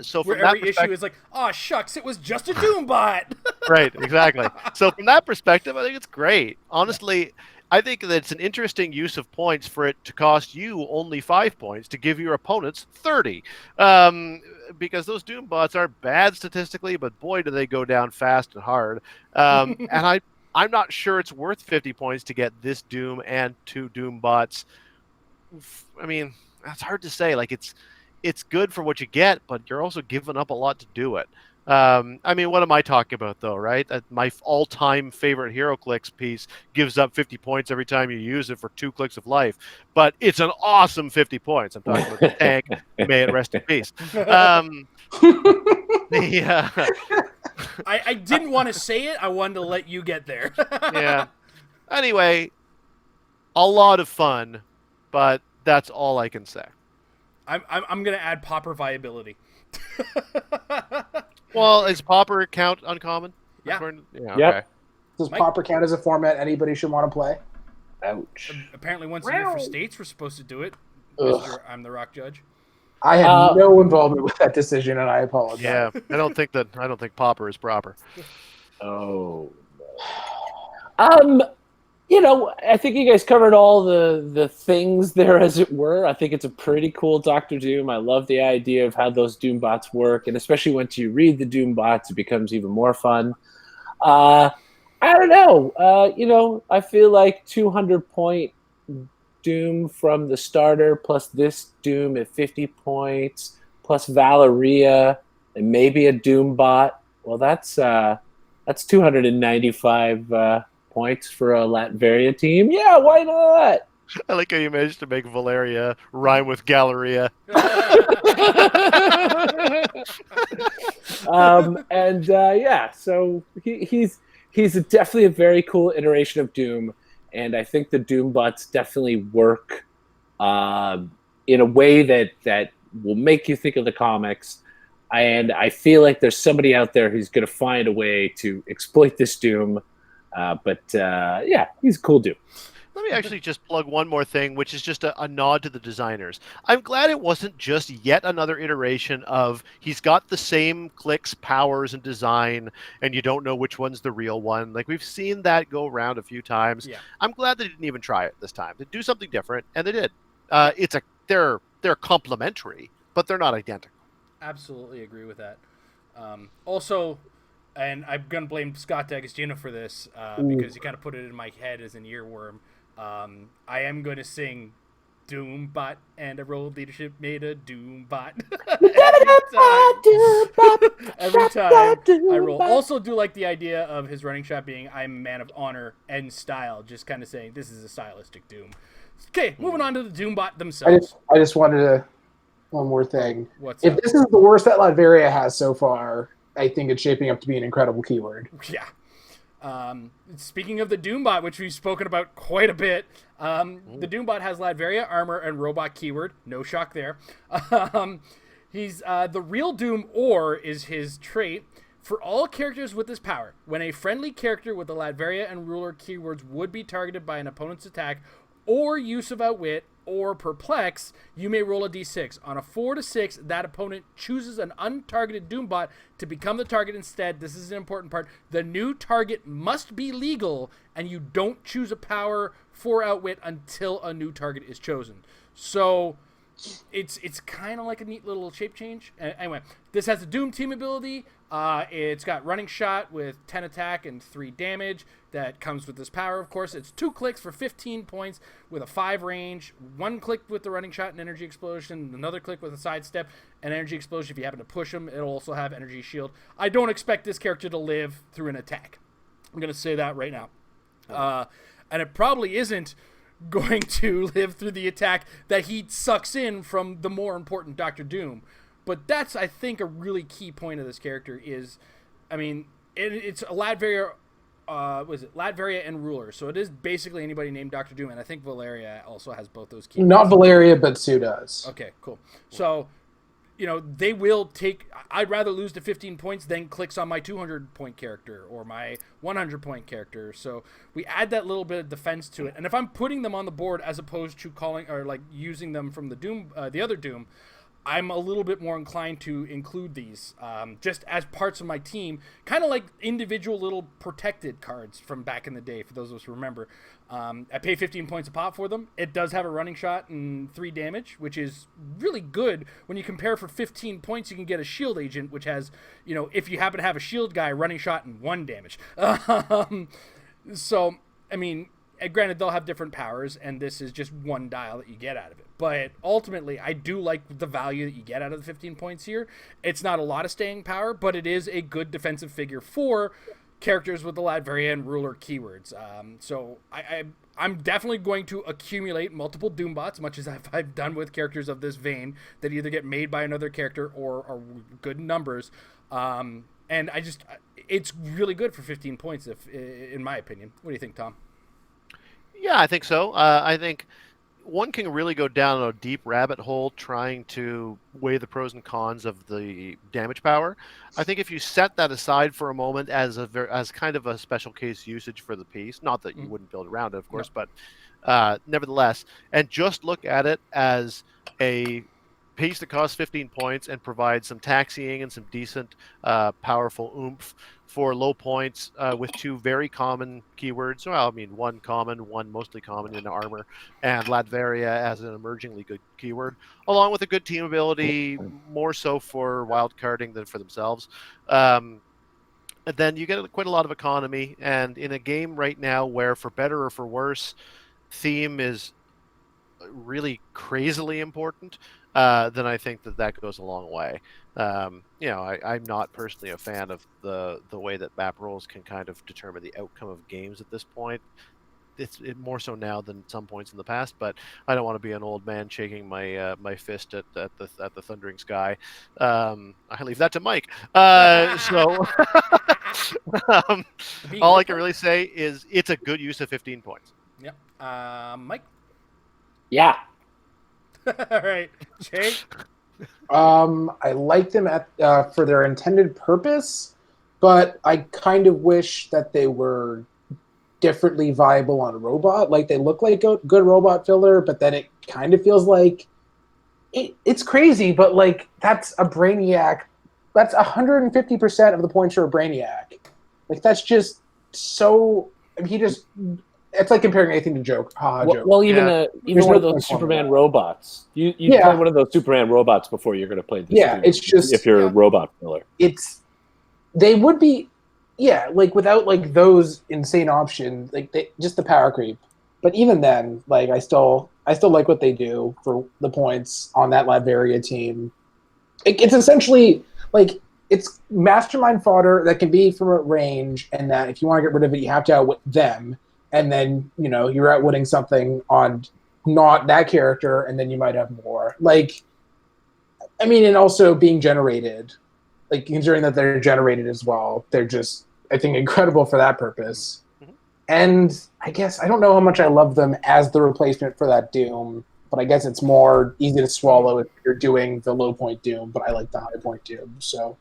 So where every issue is like, oh, shucks, it was just a Doombot. Right, exactly. So from that perspective, I think it's great. Honestly... I think that it's an interesting use of points for it to cost you only 5 points to give your opponents 30. Because those Doombots aren't bad statistically, but boy, do they go down fast and hard. And I'm not sure it's worth 50 points to get this Doom and 2 Doombots. I mean, that's hard to say. Like, it's good for what you get, but you're also giving up a lot to do it. I mean, what am I talking about, though, right? My all-time favorite Heroclix piece gives up 50 points every time you use it for 2 clicks of life. But it's an awesome 50 points. I'm talking about the tank. May it rest in peace. I didn't want to say it. I wanted to let you get there. Yeah. Anyway, a lot of fun, but that's all I can say. I'm going to add popper viability. Well, is Popper count uncommon? Yeah. Yeah. Yep. Okay. Does Popper count as a format anybody should want to play? Ouch. Apparently, once a year for states, we're supposed to do it. Mr. I'm the Rock Judge. I had no involvement with that decision, and I apologize. Yeah, I don't think Popper is proper. Oh. You know, I think you guys covered all the things there, as it were. I think it's a pretty cool Doctor Doom. I love the idea of how those Doombots work, and especially once you read the Doombots, it becomes even more fun. I don't know. You know, I feel like 200-point Doom from the starter, plus this Doom at 50 points, plus Valeria, and maybe a Doombot. Well, that's 295 points for a Latveria team. Yeah, why not? I like how you managed to make Valeria rhyme with Galleria. Yeah, so he's definitely a very cool iteration of Doom, and I think the Doombots definitely work in a way that will make you think of the comics. And I feel like there's somebody out there who's going to find a way to exploit this Doom. Yeah, he's a cool Doom. Let me actually just plug one more thing, which is just a nod to the designers. I'm glad it wasn't just yet another iteration of he's got the same clicks, powers, and design, and you don't know which one's the real one. Like, we've seen that go around a few times. Yeah. I'm glad they didn't even try it this time. They do something different, and they did. They're complementary, but they're not identical. Absolutely agree with that. Also, and I'm going to blame Scott D'Agostino for this because he kind of put it in my head as an earworm. I am going to sing Doombot, and I rolled leadership, made a Doombot. Every time I roll. Also do like the idea of his running shot being I'm a man of honor and style, just kind of saying this is a stylistic Doom. Okay, moving on to the Doombot themselves. I just wanted to one more thing. What's if up? This is the worst that Latveria has so far, I think it's shaping up to be an incredible keyword. Yeah. Speaking of the Doombot, which we've spoken about quite a bit, the Doombot has Latveria, armor, and robot keyword. No shock there. He's the real Doom Ore is his trait. For all characters with this power, when a friendly character with the Latveria and ruler keywords would be targeted by an opponent's attack or use of Outwit or Perplex, you may roll a d6. On a 4 to 6, that opponent chooses an untargeted Doombot to become the target instead. This is an important part. The new target must be legal, and you don't choose a power for Outwit until a new target is chosen. So it's kind of like a neat little shape change. Anyway, this has a Doom team ability. It's got running shot with 10 attack and 3 damage. That comes with this power, of course. It's 2 clicks for 15 points with a 5 range. 1 click with the running shot and energy explosion. Another click with a sidestep and energy explosion. If you happen to push him, it'll also have energy shield. I don't expect this character to live through an attack. I'm going to say that right now. And it probably isn't going to live through the attack that he sucks in from the more important Dr. Doom. But that's, I think, a really key point of this character is, I mean, it's a Latveria, Latveria and ruler. So it is basically anybody named Dr. Doom. And I think Valeria also has both those keys. Not Valeria, but Sue does. Okay, cool. So, you know, they will take, I'd rather lose to 15 points than clicks on my 200-point character or my 100-point character. So we add that little bit of defense to it. And if I'm putting them on the board as opposed to calling or like using them from the Doom, the other Doom, I'm a little bit more inclined to include these just as parts of my team, kind of like individual little protected cards from back in the day, for those of us who remember. I pay 15 points a pop for them. It does have a running shot and 3 damage, which is really good. When you compare for 15 points, you can get a shield agent, which has, you know, if you happen to have a shield guy, running shot and 1 damage. So, I mean, granted, they'll have different powers, and this is just 1 dial that you get out of it. But ultimately, I do like the value that you get out of the 15 points here. It's not a lot of staying power, but it is a good defensive figure for characters with the Latveria and ruler keywords. So I'm definitely going to accumulate multiple Doombots, much as I've done with characters of this vein that either get made by another character or are good in numbers. And it's really good for 15 points, in my opinion. What do you think, Tom? Yeah, I think so. I think one can really go down a deep rabbit hole trying to weigh the pros and cons of the damage power. I think if you set that aside for a moment as kind of a special case usage for the piece, not that you wouldn't build around it, of course, but nevertheless, and just look at it as a piece that costs 15 points and provides some taxiing and some decent, powerful oomph for low points with 2 very common keywords. Well, I mean, 1 common, 1 mostly common in armor, and Latveria as an emergingly good keyword, along with a good team ability, more so for wildcarding than for themselves. And then you get quite a lot of economy, and in a game right now where, for better or for worse, theme is really crazily important, then I think that goes a long way. You know, I'm not personally a fan of the way that map rolls can kind of determine the outcome of games at this point. It's more so now than some points in the past, but I don't want to be an old man shaking my my fist at the thundering sky. I leave that to Mike. So all I can really say is it's a good use of 15 points. Yep. Mike? Yeah. All right. Jay? I like them for their intended purpose, but I kind of wish that they were differently viable on robot. Like, they look like a good robot filler, but then it kind of feels like it's crazy, but like that's a Brainiac. That's 150% of the points for a Brainiac. Like, that's just so. I mean, it's like comparing anything to Joke. Well, even one of those Superman robots. You play one of those Superman robots before you're going to play this. Yeah, it's just if you're a robot filler. They would be, like without like those insane options, like just the power creep. But even then, like I still I still like what they do for the points on that Latveria team. It's essentially like it's mastermind fodder that can be from a range, and that if you want to get rid of it, you have to outwit them, and then you're outwitting something on not that character, and then you might have more. Like, I mean, and also being generated, like considering that they're generated as well, they're just I think incredible for that purpose. And I guess I don't know how much I love them as the replacement for that Doom, but I guess it's more easy to swallow if you're doing the low point Doom, but I like the high point Doom. So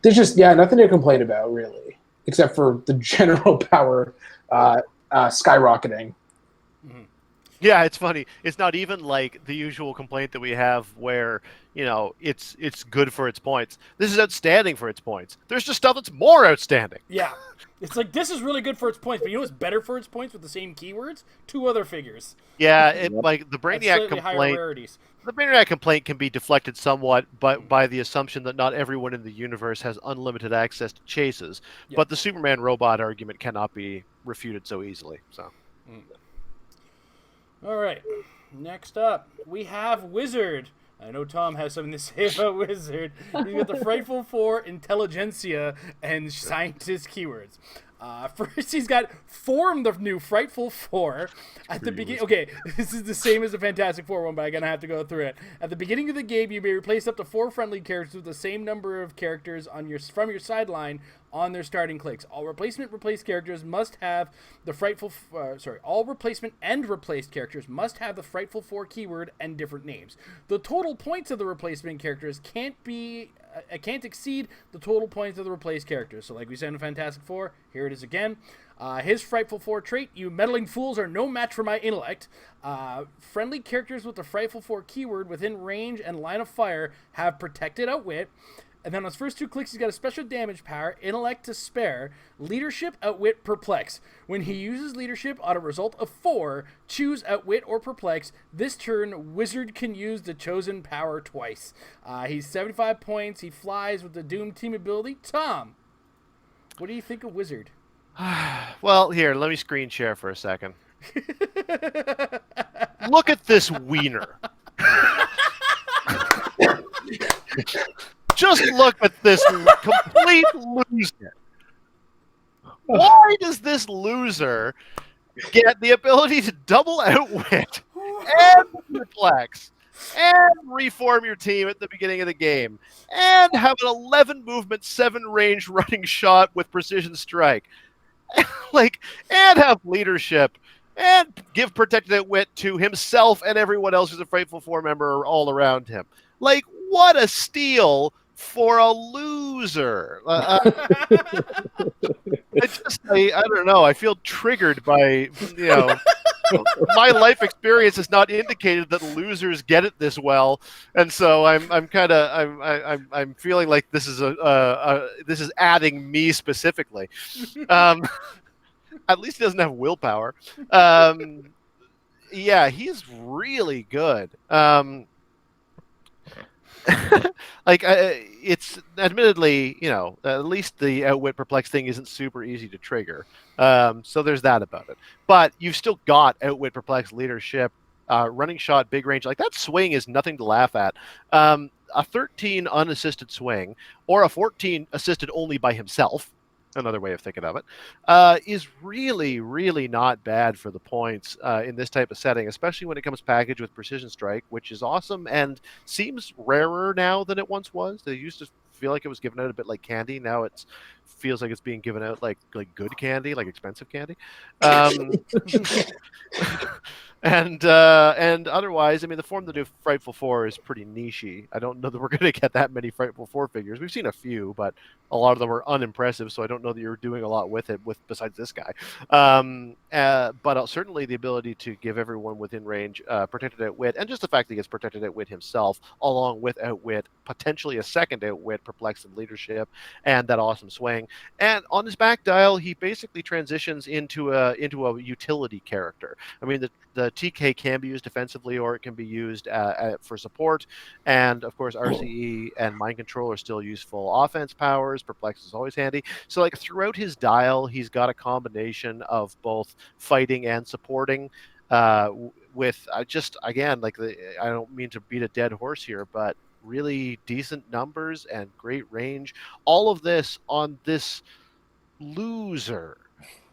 there's just, nothing to complain about, really, except for the general power skyrocketing. Yeah, it's funny. It's not even like the usual complaint that we have where, it's good for its points. This is outstanding for its points. There's just stuff that's more outstanding. Yeah. It's like, this is really good for its points, but you know what's better for its points with the same keywords? 2 other figures. Yeah, like the Brainiac complaint can be deflected somewhat by the assumption that not everyone in the universe has unlimited access to chases, but the Superman robot argument cannot be refuted so easily. So. All right, next up, we have Wizard. I know Tom has something to say about Wizard. He's got the Frightful Four, Intelligentsia, and Scientist keywords. First, he's got Form the new Frightful Four. At the beginning, okay, this is the same as the Fantastic Four one, but I'm gonna have to go through it. At the beginning of the game, you may replace up to 4 friendly characters with the same number of characters from your sideline on their starting clicks. All replacement replaced characters must have the all replacement and replaced characters must have the Frightful Four keyword and different names. The total points of the replacement characters can't exceed the total points of the replaced characters. So like we said in Fantastic Four, here it is again. His Frightful Four trait, you meddling fools are no match for my intellect. Friendly characters with the Frightful Four keyword within range and line of fire have protected outwit. And then on his first 2 clicks, he's got a special damage power, Intellect to Spare, Leadership, Outwit, Perplex. When he uses Leadership on a result of 4, choose Outwit or Perplex. This turn, Wizard can use the chosen power twice. He's 75 points. He flies with the Doom team ability. Tom, what do you think of Wizard? Well, here, let me screen share for a second. Look at this wiener. Just look at this complete loser. Why does this loser get the ability to double outwit and perplex and reform your team at the beginning of the game and have an 11 movement, 7 range running shot with precision strike, and have leadership and give protected outwit to himself and everyone else who's a Frightful Four member all around him? Like, what a steal for a loser. I don't know. I feel triggered by, my life experience has not indicated that losers get it this well, and so I'm feeling like this is this is adding me specifically. At least he doesn't have willpower. Yeah, he's really good. It's admittedly, at least the outwit perplex thing isn't super easy to trigger. So there's that about it. But you've still got outwit perplex, leadership, running shot, big range. Like, that swing is nothing to laugh at. A 13 unassisted swing or a 14 assisted only by himself, another way of thinking of it, is really, really not bad for the points in this type of setting, especially when it comes packaged with Precision Strike, which is awesome and seems rarer now than it once was. They used to feel like it was given out a bit like candy. Now it feels like it's being given out like good candy, like expensive candy. And otherwise, I mean, the form of the new Frightful Four is pretty niche-y. I don't know that we're going to get that many Frightful Four figures. We've seen a few, but a lot of them are unimpressive, so I don't know that you're doing a lot with it besides this guy. But certainly the ability to give everyone within range protected outwit, and just the fact that he gets protected outwit himself, along with outwit, potentially a second outwit, perplex, and leadership, and that awesome swing. And on his back dial, he basically transitions into a utility character. I mean, the TK can be used defensively, or it can be used for support. And of course, RCE and Mind Control are still useful offense powers. Perplex is always handy. So, like, throughout his dial, he's got a combination of both fighting and supporting, with just again like I don't mean to beat a dead horse here, but really decent numbers and great range. All of this on this loser.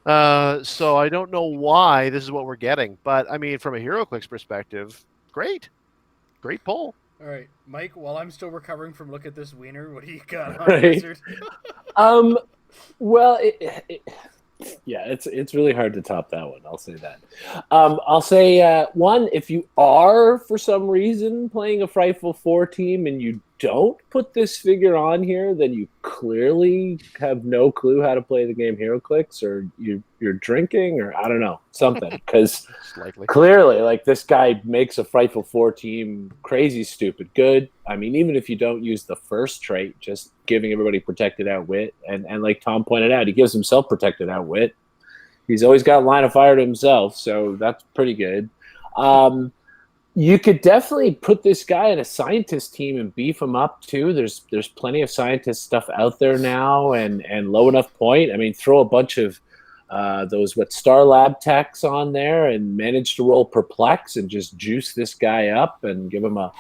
So I don't know why this is what we're getting, but I mean, from a HeroClix perspective, great pull. All right, Mike. While I'm still recovering from look at this wiener, what do you got on Right. Wizard? Well, yeah, it's really hard to top that one. I'll say that. I'll say one, if you are for some reason playing a Frightful 4 team and you don't put this figure on here, then you clearly have no clue how to play the game HeroClix, or you're drinking, or I don't know, something. Because clearly, like, this guy makes a Frightful 4 team crazy, stupid good. I mean, even if you don't use the first trait, just giving everybody protected outwit, and like Tom pointed out, he gives himself protected outwit. He's always got line of fire to himself, so that's pretty good. You could definitely put this guy in a scientist team and beef him up too. There's plenty of scientist stuff out there now, and low enough point. I mean, throw a bunch of those Star Lab techs on there and manage to roll Perplex and just juice this guy up and give him a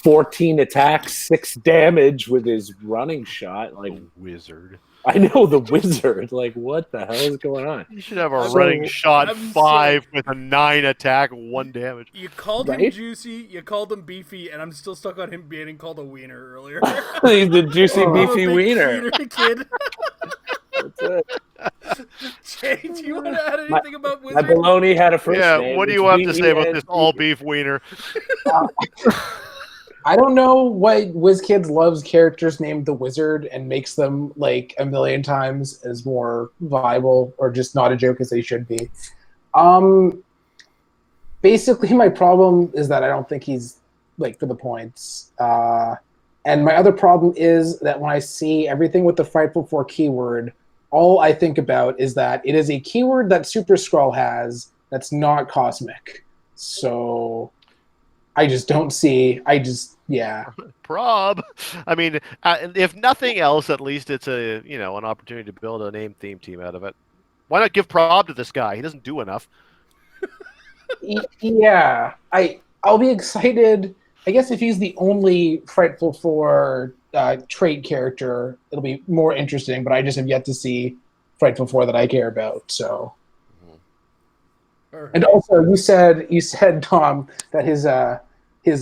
14 attack, 6 damage with his running shot. Like, wizard. I know, the wizard. Like, what the hell is going on? You should have a running shot 5 with a 9 attack, 1 damage. You called him juicy, you called him beefy, and I'm still stuck on him being called a wiener earlier. He's the juicy, beefy wiener. Kid. That's it. Jay, do you want to add anything about My Wizard? baloney had a first name. What do you have to say about this all-beef wiener? I don't know why WizKids loves characters named the Wizard and makes them like a million times as more viable or just not a joke as they should be. Basically, my problem is that I don't think he's like for the points. And my other problem is that when I see everything with the Frightful 4 keyword, all I think about is that it is a keyword that Super Skrull has that's not cosmic. So I just don't see. Prob. I mean, if nothing else, at least it's an opportunity to build a name theme team out of it. Why not give Prob to this guy? He doesn't do enough. Yeah, I'll be excited. I guess if he's the only Frightful 4 trait character, it'll be more interesting. But I just have yet to see Frightful 4 that I care about. So, and also you said Tom that his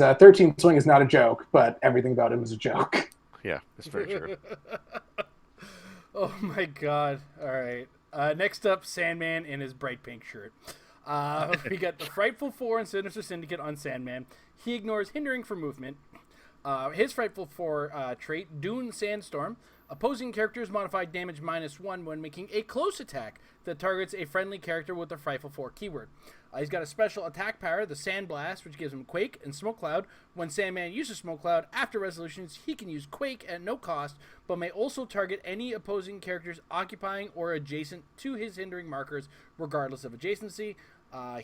13 swing is not a joke, but everything about him is a joke. Yeah, that's very true. Oh my god! All right. Next up, Sandman in his bright pink shirt. We got the Frightful 4 and Sinister Syndicate on Sandman. He ignores hindering for movement. His Frightful 4 trait, Dune Sandstorm. Opposing characters modify damage -1 when making a close attack that targets a friendly character with the Frightful 4 keyword. He's got a special attack power, the Sand Blast, which gives him Quake and Smoke Cloud. When Sandman uses Smoke Cloud after resolutions, he can use Quake at no cost, but may also target any opposing characters occupying or adjacent to his hindering markers, regardless of adjacency.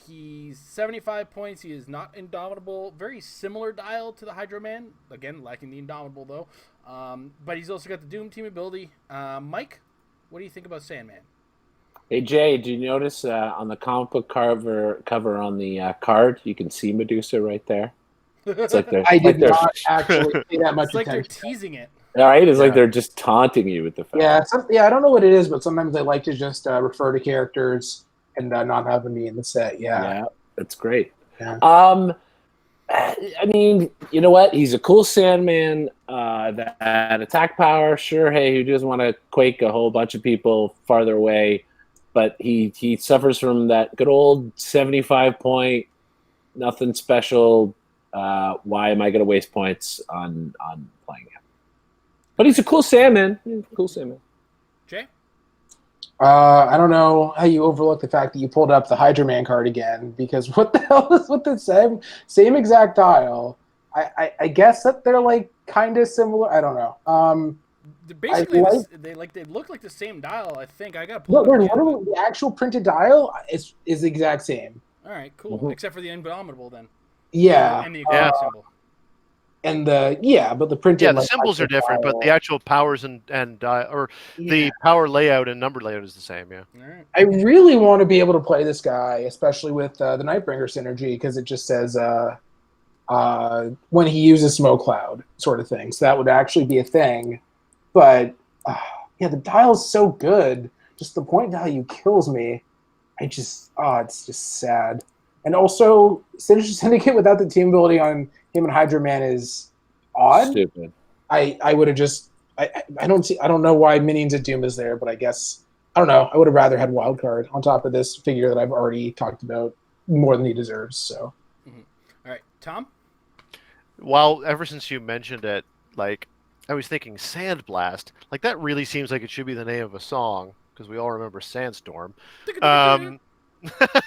He's 75 points. He is not indomitable. Very similar dial to the Hydro Man. Again, lacking the indomitable, though. But he's also got the Doom team ability. Mike, what do you think about Sandman? Hey, Jay, did you notice on the comic book cover on the card, you can see Medusa right there? It's like I did not actually see that much It's like attention. they're teasing it. All right, it's like they're just taunting you with the fact. Yeah, I don't know what it is, but sometimes they like to just refer to characters and not have them be in the set. Yeah, that's great. Yeah. I mean, you know what? He's a cool Sandman. That attack power, sure. Hey, who doesn't want to quake a whole bunch of people farther away? But he suffers from that good old 75 point, nothing special. Why am I going to waste points on playing him? But he's a cool Sandman. Jay? I don't know how you overlook the fact that you pulled up the Hydro Man card again, because what the hell is with the same exact dial? I guess that they're like kind of similar. I don't know. Basically, they look like the same dial. I think I got. The actual printed dial is the exact same. All right, cool. Mm-hmm. Except for the indomitable, then. Yeah. And the symbol. and but the printed Yeah, the symbols are different, but the actual powers and the power layout and number layout is the same. Yeah. All right. I really want to be able to play this guy, especially with the Nightbringer synergy, because it just says when he uses Smoke Cloud sort of thing. So that would actually be a thing. But the dial's so good. Just the point value kills me. It's just sad. And also, Sinister Syndicate without the team ability on him and Hydro Man is odd. Stupid. I would have just I don't know why Minions of Doom is there, but I guess I don't know. I would have rather had Wildcard on top of this figure that I've already talked about more than he deserves. So, All right, Tom. Well, ever since you mentioned it, like I was thinking Sandblast. Like that really seems like it should be the name of a song because we all remember Sandstorm.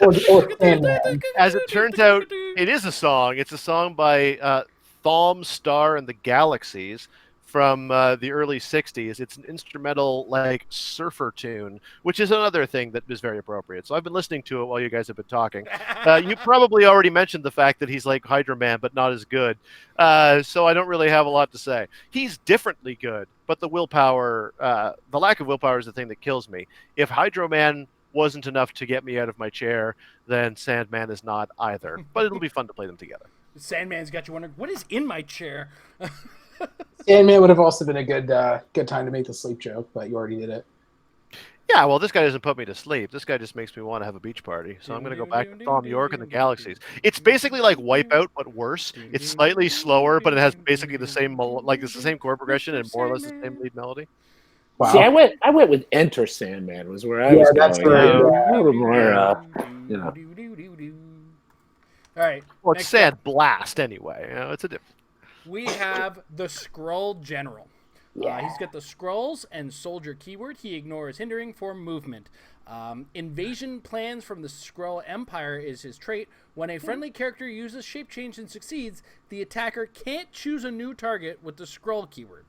or Sandman. As it turns out, it is a song. It's a song by Thom Star and the Galaxies from the early 60s. It's an instrumental, like, surfer tune, which is another thing that is very appropriate. So I've been listening to it while you guys have been talking. You probably already mentioned the fact that he's like Hydro Man, but not as good. So I don't really have a lot to say. He's differently good, but the willpower, the lack of willpower is the thing that kills me. If Hydro Man wasn't enough to get me out of my chair, then Sandman is not either. But it'll be fun to play them together. Sandman's got you wondering, what is in my chair? Sandman would have also been a good time to make the sleep joke, but you already did it. Yeah, well, this guy doesn't put me to sleep. This guy just makes me want to have a beach party. So I'm going to go back to Thom Yorke and the Galaxies. It's basically like Wipeout, but worse. It's slightly slower, but it has basically the same it's the same chord progression and more or less the same lead melody. Wow. See, I went with Enter Sandman was where I was going. That's right. A little more, you know. All right. Well, it's Sandblast anyway. You know, it's a different. We have the Skrull General. Yeah. He's got the Skrulls and Soldier keyword. He ignores hindering for movement. Invasion plans from the Skrull Empire is his trait. When a friendly character uses shape change and succeeds, the attacker can't choose a new target with the Skrull keyword.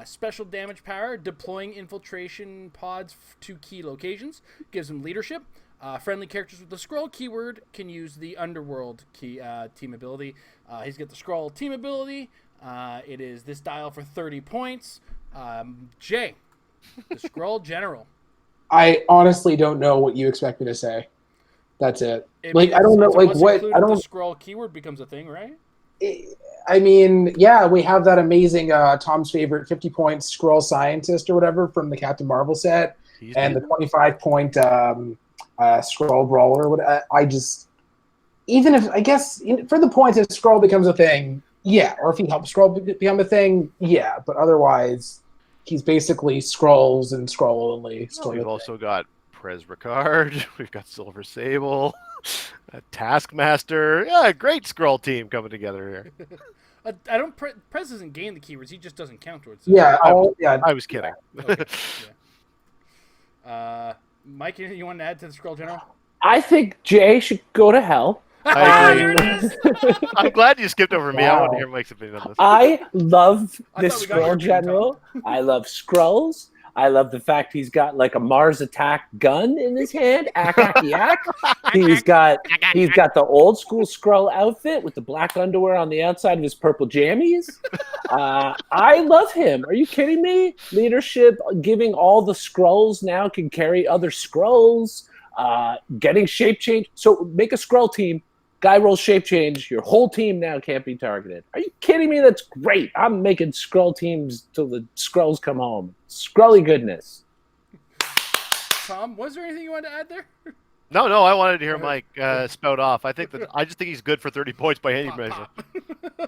Special damage power, deploying infiltration pods to key locations, gives him leadership. Friendly characters with the Skrull keyword can use the Underworld team ability. He's got the Skrull team ability. It is this dial for 30 points. Jay, the Skrull General. I honestly don't know what you expect me to say. That's it. I don't know. Like what? I don't. The Skrull keyword becomes a thing, right? I mean, yeah, we have that amazing Tom's favorite 50-point Skrull scientist or whatever from the Captain Marvel set, and the 25-point Skrull brawler. I just, even if I guess for the point if Skrull becomes a thing, yeah, or if he helps Skrull become a thing, yeah, but otherwise, he's basically Skrulls and Skrull only. We've also got Prez Ricard. We've got Silver Sable. Taskmaster. Yeah, great Skrull team coming together here. Prez doesn't gain the keywords. He just doesn't count towards it. Yeah, I was kidding. Okay. Yeah. Mike, anything you want to add to the Skrull General? I think Jay should go to hell. I'm glad you skipped over me. Wow. I want to hear Mike's opinion on this. I love this Skrull General. I love Skrulls. I love the fact he's got like a Mars attack gun in his hand. Yak. He's got the old school Skrull outfit with the black underwear on the outside of his purple jammies. I love him. Are you kidding me? Leadership, giving all the Skrulls now can carry other Skrulls. Getting shape change. So make a Skrull team. Guy rolls shape change. Your whole team now can't be targeted. Are you kidding me? That's great. I'm making Skrull teams till the Skrulls come home. Skrully goodness. Tom, was there anything you wanted to add there? No. I wanted to hear Mike spout off. I just think he's good for 30 points by any measure.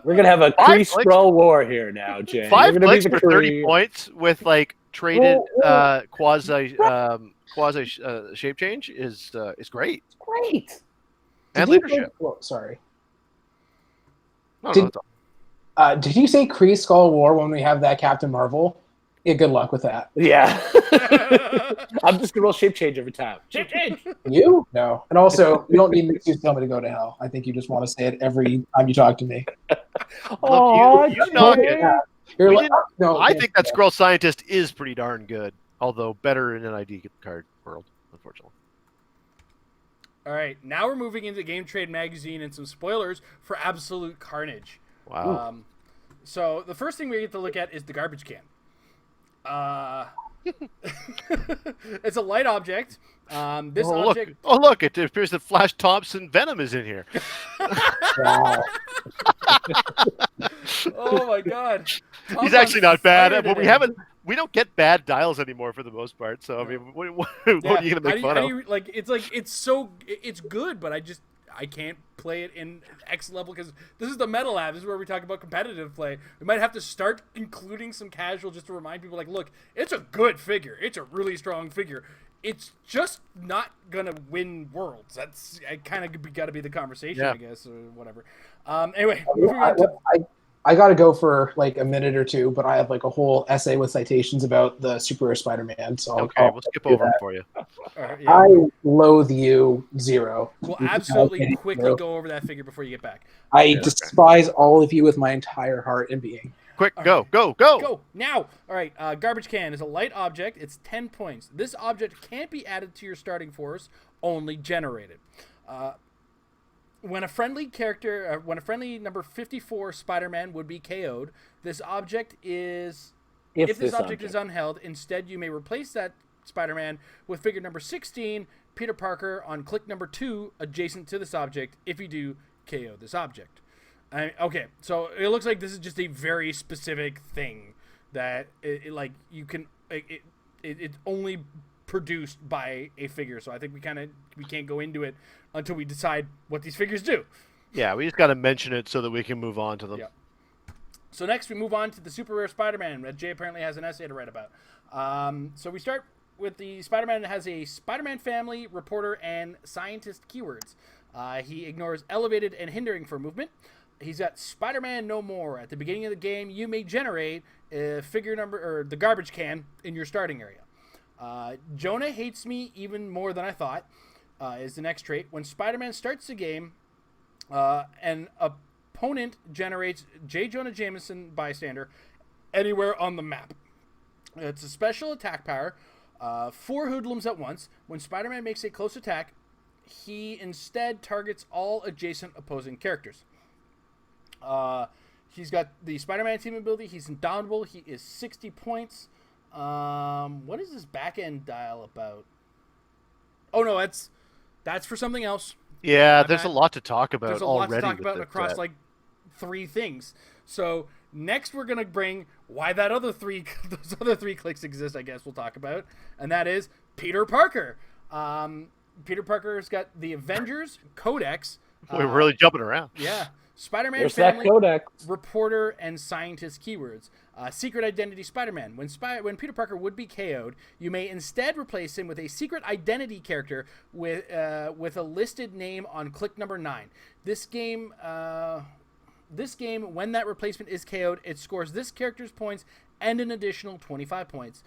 We're gonna have a Kree Skrull war here now, Jay. 5 clicks for 30 points with like traded quasi shape change is great. It's great. And leadership. Sorry. Did you say Kree Skull War when we have that Captain Marvel? Yeah, good luck with that. Yeah. I'm just going to roll shape change every time. Shape change! You? No. And also, you don't need me to tell me to go to hell. I think you just want to say it every time you talk to me. Look, you knock it. No, I think that Skrull Scientist is pretty darn good, although better in an ID card world, unfortunately. All right, now we're moving into Game Trade Magazine and some spoilers for Absolute Carnage. Wow. So the first thing we get to look at is the garbage can. It's a light object. This object. Look! It appears that Flash Thompson Venom is in here. Wow. Oh my God! He's actually not bad, but we don't get bad dials anymore for the most part. So I mean, what are you gonna make fun of? It's good, but I can't play it in X level because this is the Meta Lab. This is where we talk about competitive play. We might have to start including some casual just to remind people, like, look, it's a good figure. It's a really strong figure. It's just not gonna win worlds. That's kind of got to be the conversation, I guess, or whatever. Anyway, moving on to. I got to go for like a minute or two, but I have like a whole essay with citations about the Super Rare Spider-Man. So we'll skip over it for you. Yeah. I loathe you, Zero. We'll absolutely quickly go over that figure bore you get back. I despise all of you with my entire heart and being. Quick, go now. All right, garbage can is a light object. It's 10 points. This object can't be added to your starting force, only generated. When a friendly number 54 Spider-Man would be KO'd, this object is... If this object is unheld, instead you may replace that Spider-Man with figure number 16, Peter Parker, on click number 2, adjacent to this object. If you do, KO this object. Okay, so it looks like this is just a very specific thing that it's only produced by a figure. So I think we can't go into it until we decide what these figures do. Yeah, we just got to mention it so that we can move on to them. Yeah. So next we move on to the Super Rare Spider-Man that Jay apparently has an essay to write about. So we start with the Spider-Man that has a Spider-Man family, reporter, and scientist keywords. He ignores elevated and hindering for movement. He's got Spider-Man No More. At the beginning of the game, you may generate a figure number, or the garbage can, in your starting area. Jonah hates me even more than I thought, is the next trait. When Spider-Man starts the game, an opponent generates J. Jonah Jameson bystander anywhere on the map. It's a special attack power, 4 hoodlums at once. When Spider-Man makes a close attack, he instead targets all adjacent opposing characters. He's got the Spider-Man team ability. He's indomitable. He is 60 points. What is this back end dial about? Oh no, that's for something else. Yeah, there's a lot to talk about. There's a lot to talk about across like 3 things. So next we're gonna bring why those other 3 clicks exist. I guess we'll talk about, and that is Peter Parker. Peter Parker's got the Avengers Codex. We're really jumping around. Yeah. Spider-Man There's family, that Codex. reporter, and scientist keywords. Secret identity Spider-Man. When Peter Parker would be KO'd, you may instead replace him with a secret identity character with a listed name on click number 9. This game, when that replacement is KO'd, it scores this character's points and an additional 25 points.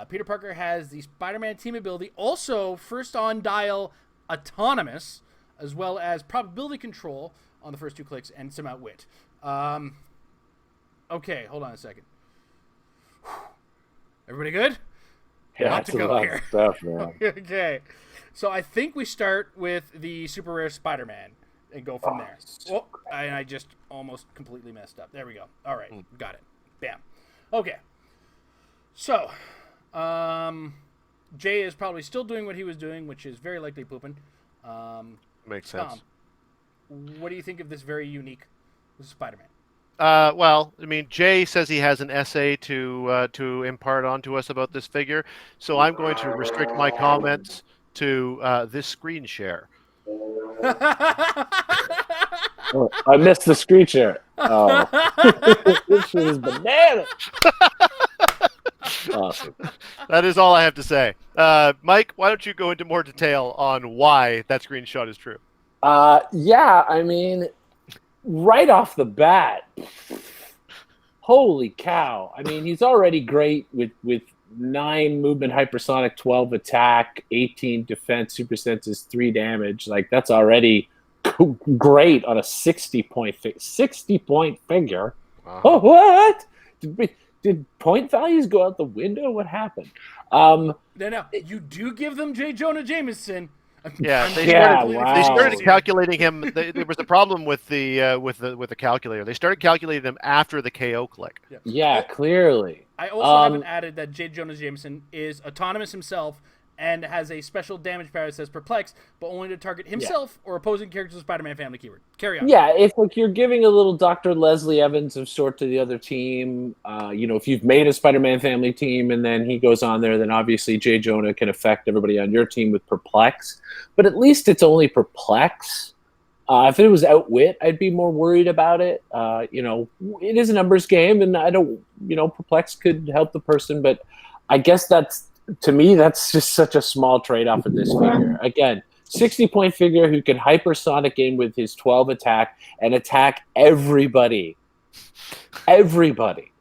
Peter Parker has the Spider-Man team ability, also first on dial autonomous, as well as probability control on the first 2 clicks, and some outwit. Okay, hold on a second. Everybody good? Yeah, Lot to go here. Stuff, man. Okay, so I think we start with the Super Rare Spider-Man and go from there. Oh, and I just almost completely messed up. There we go. All right, got it. Bam. Okay. So, Jay is probably still doing what he was doing, which is very likely pooping. Makes sense. Tom, what do you think of this very unique Spider-Man? Well, I mean, Jay says he has an essay to impart onto us about this figure, so I'm going to restrict my comments to this screen share. Oh, I missed the screen share. Oh, this shit is banana. Awesome. That is all I have to say. Mike, why don't you go into more detail on why that screenshot is true? Yeah, I mean, right off the bat, holy cow. I mean, he's already great with 9 movement, hypersonic, 12 attack, 18 defense, super senses, 3 damage. Like, that's already great on a 60-point figure. Wow. Oh, what? Did point values go out the window? What happened? No, you do give them J. Jonah Jameson, Yeah, they started calculating him. There was a problem with the calculator. They started calculating him after the KO click. Yeah, clearly. I also haven't added that J. Jonah Jameson is autonomous himself and has a special damage power that says Perplex, but only to target himself or opposing characters with Spider-Man family keyword. Carry on. Yeah, if you're giving a little Dr. Leslie Evans of sort to the other team, if you've made a Spider-Man family team and then he goes on there, then obviously J. Jonah can affect everybody on your team with Perplex. But at least it's only Perplex. If it was Outwit, I'd be more worried about it. It is a numbers game, and I don't, Perplex could help the person, but I guess to me, that's just such a small trade-off of this figure. Again, 60-point figure who can hypersonic in with his 12 attack and attack everybody. Everybody.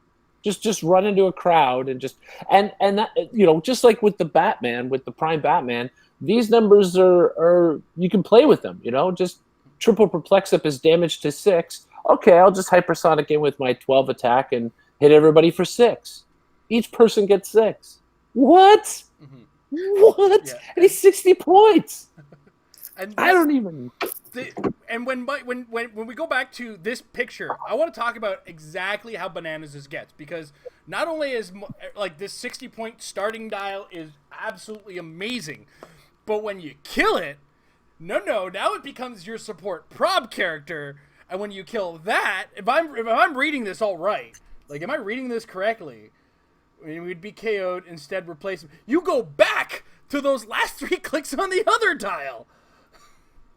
Just run into a crowd and that, just like with the Batman, with the Prime Batman, these numbers are you can play with them, just triple Perplex up his damage to 6. Okay, I'll just hypersonic in with my 12 attack and hit everybody for 6. Each person gets 6. What? Mm-hmm. What? Yeah. And he's 60 points. And I don't even. And when we go back to this picture, I want to talk about exactly how bananas this gets, because not only is this 60-point starting dial is absolutely amazing, but when you kill it, now it becomes your support prob character, and when you kill that, if I'm reading this all right, am I reading this correctly? We'd be KO'd, instead replace him. You go back to those last 3 clicks on the other dial.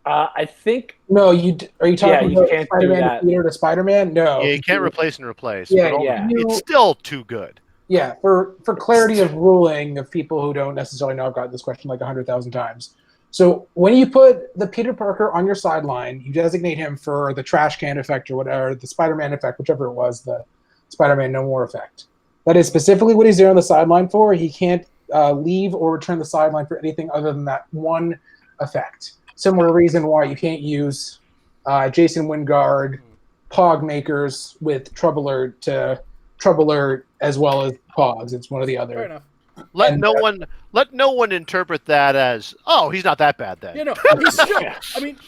I think... No, are you talking about can't Spider-Man Peter to Spider-Man? No. Yeah, you can't replace and replace. Yeah. It's still too good. Yeah, for clarity of ruling of people who don't necessarily know, I've got this question 100,000 times. So when you put the Peter Parker on your sideline, you designate him for the trash can effect or whatever, the Spider-Man effect, whichever it was, the Spider-Man No More effect. That is specifically what he's there on the sideline for. He can't leave or return the sideline for anything other than that one effect. Similar reason why you can't use Jason Wingard Pog makers with Troubler to Troubler as well as Pogs. It's one or the other. Fair enough. Let no one interpret that as, he's not that bad then. He's still. I mean,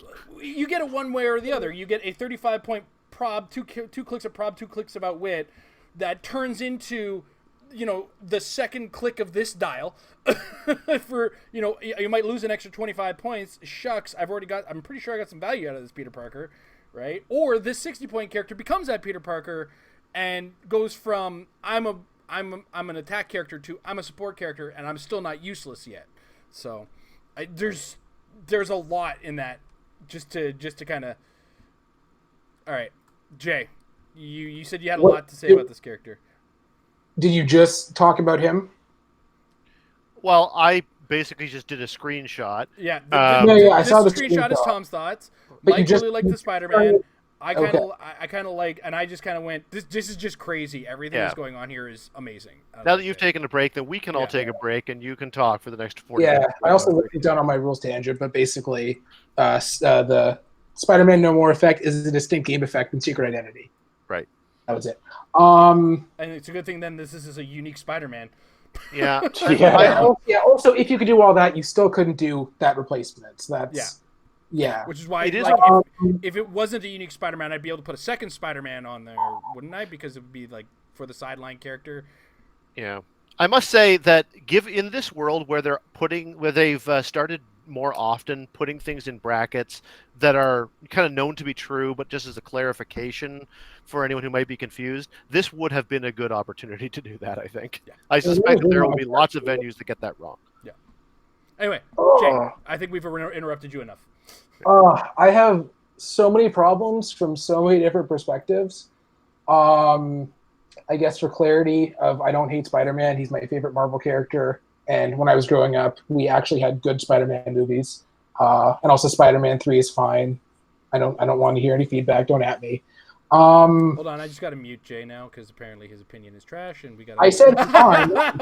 you get it one way or the other. You get a 35-point prob, two clicks of prob, 2 clicks of outwit, that turns into, the second click of this dial. For, you might lose an extra 25 points. Shucks, I'm pretty sure I got some value out of this Peter Parker, right? Or this 60-point character becomes that Peter Parker and goes from I'm an attack character to I'm a support character, and I'm still not useless yet. So there's a lot in that just to kind of. All right, Jay, you said you had a lot to say about this character. Did you just talk about him? Well, I basically just did a screenshot. Yeah, I saw the screenshot. Is Tom's thoughts. But Mike really liked the Spider-Man. I kind of like, and I just kind of went, this is just crazy. Everything that's going on here is amazing. Now that you've taken a break, then we can all take a break, and you can talk for the next 40 minutes. Yeah, I also looked down on my rules tangent, but basically, the Spider-Man No More effect is a distinct game effect in Secret Identity. Right. That was it. And it's a good thing then this is a unique Spider-Man. Yeah. Also, if you could do all that, you still couldn't do that replacement. Yeah. Which is why if it wasn't a unique Spider-Man, I'd be able to put a second Spider-Man on there, wouldn't I? Because it would be for the sideline character. Yeah. I must say that in this world where they've started more often putting things in brackets that are kind of known to be true, but just as a clarification for anyone who might be confused, this would have been a good opportunity to do that, I think. Yeah. I suspect that there will be lots of venues that get that wrong. Yeah. Anyway, Jay, I think we've interrupted you enough. I have so many problems from so many different perspectives. I guess for clarity I don't hate Spider-Man. He's my favorite Marvel character. And when I was growing up, we actually had good Spider-Man movies. And also Spider-Man 3 is fine. I don't want to hear any feedback. Don't at me. Hold on, I just got to mute Jay now because apparently his opinion is trash, and we got. I said fine. I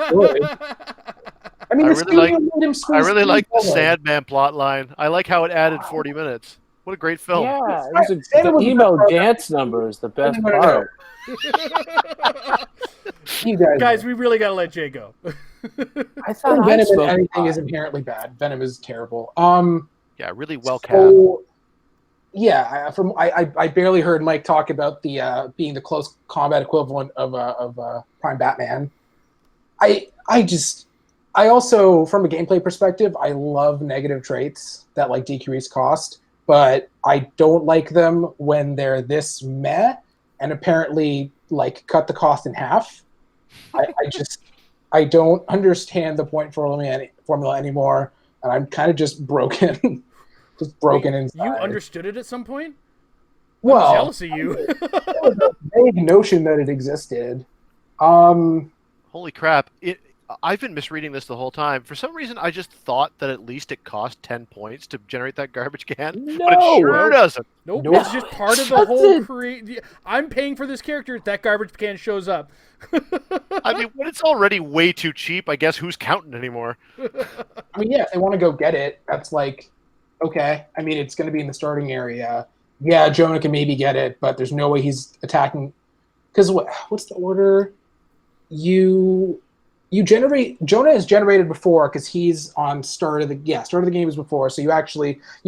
mean, I really like the Sandman plot line. I like how it added 40 minutes. What a great film! Yeah, the emo dance number is the best part. You guys, we really gotta let Jay go. I thought Venom spoke and anything high. is inherently bad. Venom is terrible. Yeah, really well cast. So, yeah, I barely heard Mike talk about the being the close combat equivalent of Prime Batman. I also, from a gameplay perspective, I love negative traits that like decrease cost, but I don't like them when they're this meh and apparently like cut the cost in half. I don't understand the point formula anymore, and I'm kind of just broken, just broken inside. You understood it at some point? Well, I'm jealous of you. there was a vague notion that it existed. Holy crap. I've been misreading this the whole time. For some reason, I just thought that at least it cost 10 points to generate that garbage can. No. But it sure doesn't. Nope, Nope. it's just part of the whole I'm paying for this character. That garbage can shows up. I mean, when it's already way too cheap, I guess who's counting anymore? I mean, yeah, if they want to go get it, that's like, okay. I mean, it's going to be in the starting area. Yeah, Jonah can maybe get it, but there's no way he's attacking. Because what's the order? You generate. Jonah is generated before because he's on start of the game is before. So you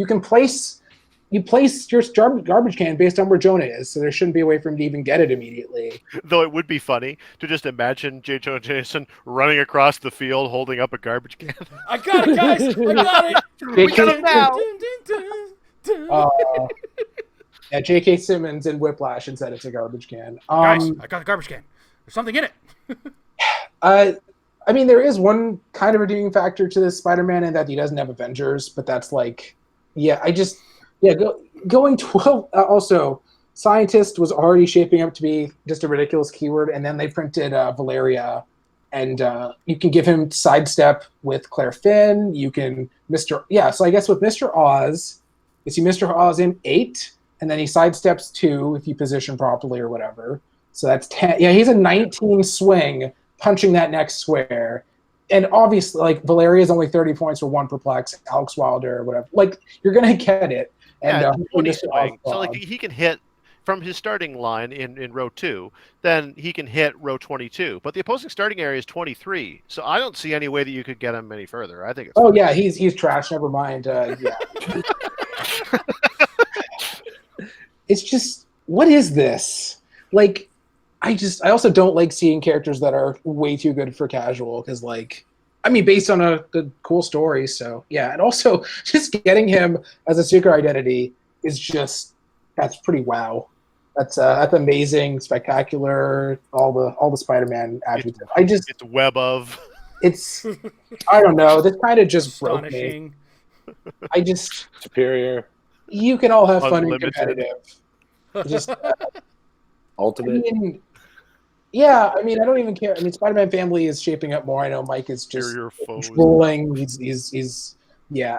can place your garbage can based on where Jonah is. So there shouldn't be a way for him to even get it immediately. Though it would be funny to just imagine J. Jonah Jameson running across the field holding up a garbage can. I got it, guys! I got it! We got it now! Yeah, J.K. Simmons in Whiplash and said it's a garbage can. Guys, I got a garbage can. There's something in it. I mean, there is one kind of redeeming factor to this Spider-Man in that he doesn't have Avengers, but that's like, going 12. Also, scientist was already shaping up to be just a ridiculous keyword, and then they printed Valeria, and you can give him sidestep with Claire Finn. You can So I guess with Mr. Oz, you see Mr. Oz in 8, and then he sidesteps 2 if you position properly or whatever. So that's 10. Yeah, he's a 19 swing. Punching that next square, and obviously, like Valeria is only 30 points for 1 perplex. Alex Wilder or whatever, like you're gonna get it. And 20 swing. So like he can hit from his starting line in row 2, then he can hit row 22. But the opposing starting area is 23, so I don't see any way that you could get him any further. I think it's fun. Yeah, he's trash. Never mind. Yeah, it's just what is this like? I also don't like seeing characters that are way too good for casual because, like, I mean, based on a cool story. So yeah, and also just getting him as a secret identity is that's pretty wow. That's amazing, spectacular. All the Spider-Man attributes. It's web of. It's I don't know. This kind of just broke me. Superior. You can all have fun and Unlimited. competitive. Just Ultimate. I mean, I don't even care. I mean, Spider-Man family is shaping up more. I know Mike is just trolling. He's I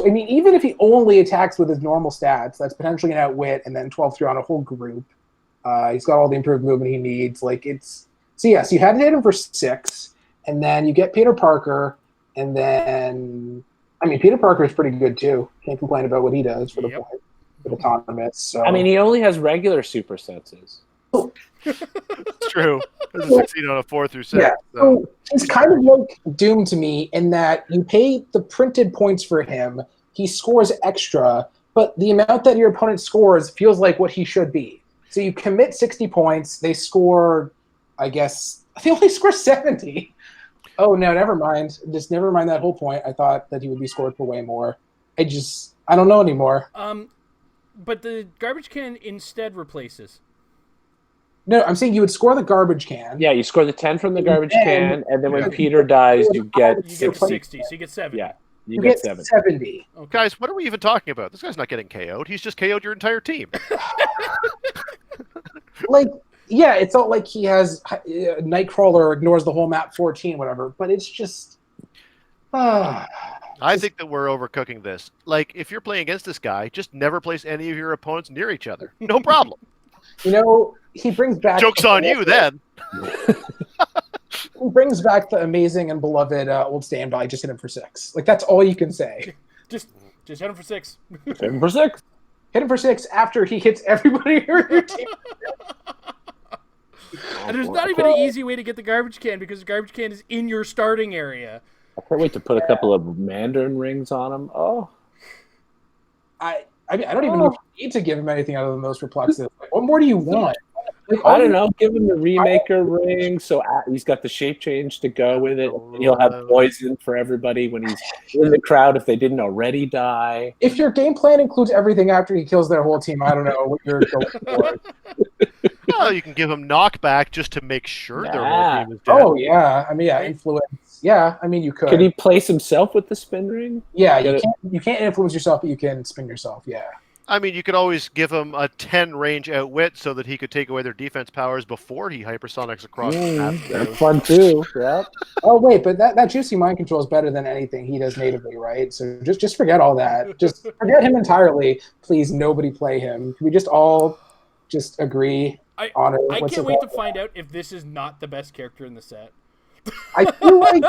mean, even if he only attacks with his normal stats, that's potentially an outwit and then 12-3 on a whole group. He's got all the improved movement he needs. Like so you had to hit him for 6, and then you get Peter Parker, and then I mean, Peter Parker is pretty good too. Can't complain about what he does for the point. With autonomous. So. I mean, he only has regular super senses. It's true. There's a 16 on a 4 through 6. Yeah. So he's kind of like Doom to me in that you pay the printed points for him, he scores extra, but the amount that your opponent scores feels like what he should be. So you commit 60 points, they score, I guess, they only score 70. Oh, no, never mind. Just never mind that whole point. I thought that he would be scored for way more. I don't know anymore. But the garbage can instead replaces. No, I'm saying you would score the garbage can. Yeah, you score the 10 from the garbage can, and then when Peter dies, you get 60, so you get 70. Yeah, you get 70. Okay. Guys, what are we even talking about? This guy's not getting KO'd. He's just KO'd your entire team. Yeah, it's not like he has Nightcrawler ignores the whole map 14, whatever, but it's just... I think that we're overcooking this. Like, if you're playing against this guy, just never place any of your opponents near each other. No problem. He brings back... Joke's on you, then. He brings back the amazing and beloved old standby, just hit him for 6. Like, that's all you can say. Just hit him for 6. Hit him for 6. Hit him for 6 after he hits everybody on your team. And there's not even an easy way to get the garbage can because the garbage can is in your starting area. I can't wait to put a couple of Mandarin rings on him. Oh. I mean, I don't even know if you need to give him anything other than those perplexes. Like, what more do you want? Like, I don't know. Give him the Remaker ring, so he's got the shape change to go with it. He'll have poison for everybody when he's in the crowd if they didn't already die. If your game plan includes everything after he kills their whole team, I don't know what you're going for. Well, you can give him knockback just to make sure their whole team is dead. Oh, yeah. I mean, yeah, influence. Yeah, I mean, you could. Could he place himself with the spin ring? Yeah, you can't influence yourself, but you can spin yourself, yeah. I mean, you could always give him a 10 range outwit so that he could take away their defense powers before he hypersonics across the map. That's fun too. Yeah. Oh wait, but that juicy mind control is better than anything he does natively, right? So just forget all that. Just forget him entirely. Please, nobody play him. Can we just all just agree on it? I can't wait to find out if this is not the best character in the set. I feel like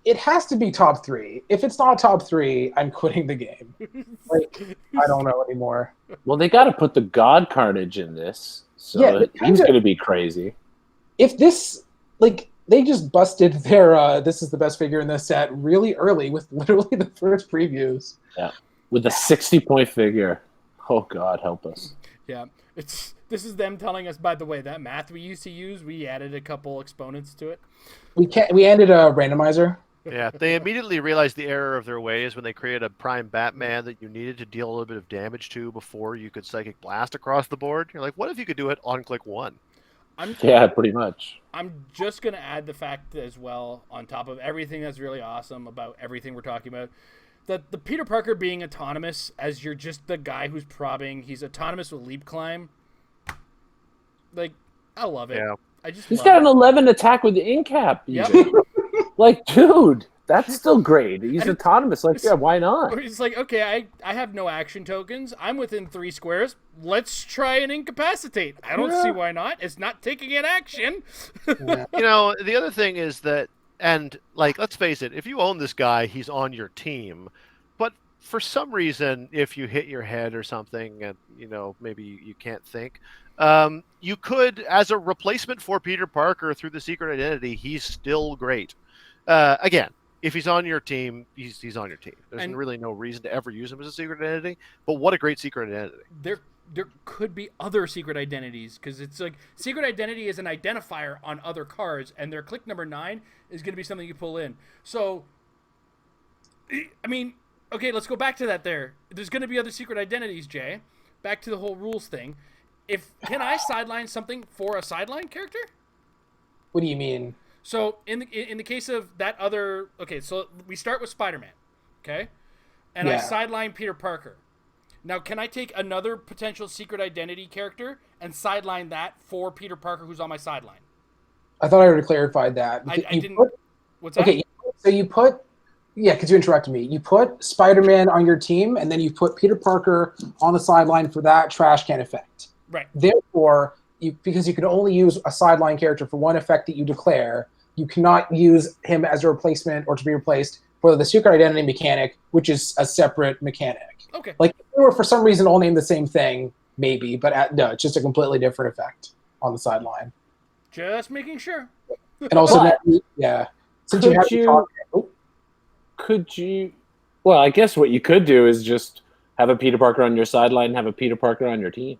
it has to be top 3. If it's not top 3, I'm quitting the game. Like, I don't know anymore. Well, they got to put the God carnage in this, so he's going to be crazy. If this, like, they just busted their this is the best figure in this set really early with literally the first previews. Yeah, with a 60-point figure. Oh, God, help us. Yeah, this is them telling us, by the way, that math we used to use, we added a couple exponents to it. We added a randomizer. Yeah, they immediately realized the error of their ways when they created a Prime Batman that you needed to deal a little bit of damage to before you could Psychic Blast across the board. You're like, what if you could do it on click 1? Yeah, pretty much. I'm just going to add the fact as well, on top of everything that's really awesome about everything we're talking about, that the Peter Parker being autonomous as you're just the guy who's probbing, he's autonomous with leap climb. Like, I love it. Yeah. He's got an 11 attack with the incap. Yep. Like, dude, that's still great. He's autonomous. Like, yeah, why not? He's like, okay, I have no action tokens. I'm within 3 squares. Let's try and incapacitate. I don't see why not. It's not taking an action. You know, the other thing is that, and, like, let's face it, if you own this guy, he's on your team. But for some reason, if you hit your head or something and, you know, maybe you can't think, you could, as a replacement for Peter Parker through the secret identity, he's still great. Again, if he's on your team, he's on your team. There's really no reason to ever use him as a secret identity, but what a great secret identity. There could be other secret identities, because it's like secret identity is an identifier on other cards, and their click number 9 is going to be something you pull in. So, I mean, okay, let's go back to that there. There's going to be other secret identities, Jay. Back to the whole rules thing. Can I sideline something for a sideline character? What do you mean? So in the case of that other, okay, so we start with Spider-Man, okay, and I sideline Peter Parker. Now, can I take another potential secret identity character and sideline that for Peter Parker, who's on my sideline? I thought I already clarified that. I didn't. What's that? Okay, so you put, because you interrupted me. You put Spider-Man on your team, and then you put Peter Parker on the sideline for that trash can effect. Right. Therefore, because you can only use a sideline character for one effect that you declare, you cannot use him as a replacement or to be replaced for the secret identity mechanic, which is a separate mechanic. Okay. Like, if they were for some reason all named the same thing, maybe, but no, it's just a completely different effect on the sideline. Just making sure. And also, since could you? Well, I guess what you could do is just have a Peter Parker on your sideline and have a Peter Parker on your team.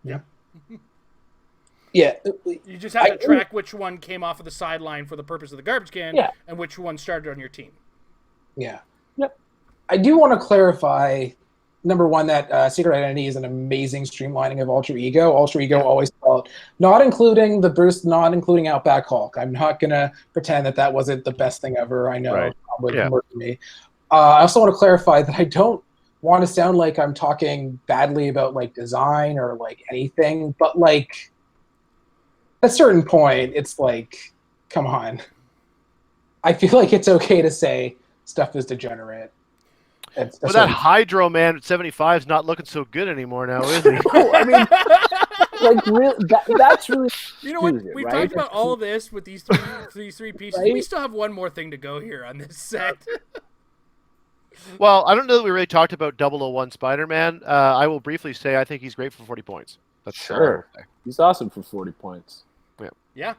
Yeah. Yeah. You just have to track which one came off of the sideline for the purpose of the garbage can and which one started on your team. Yeah. Yep. I do want to clarify, number one, that Secret Identity is an amazing streamlining of Alter Ego. Alter Ego always felt, not including the Bruce, not including Outback Hulk. I'm not going to pretend that wasn't the best thing ever. I know it would work for me. I also want to clarify that I don't want to sound like I'm talking badly about, like, design or, like, anything, but, like, at a certain point, it's like, come on. I feel like it's okay to say stuff is degenerate. Well, that Hydro Man at 75 is not looking so good anymore now, is he? No, I mean, like, really, that's really. You know what? We've talked about all this with these three pieces. Right? We still have one more thing to go here on this set. Well, I don't know that we really talked about 001 Spider-Man. I will briefly say I think he's great for 40 points. That's Sure. He's awesome for 40 points. Yeah.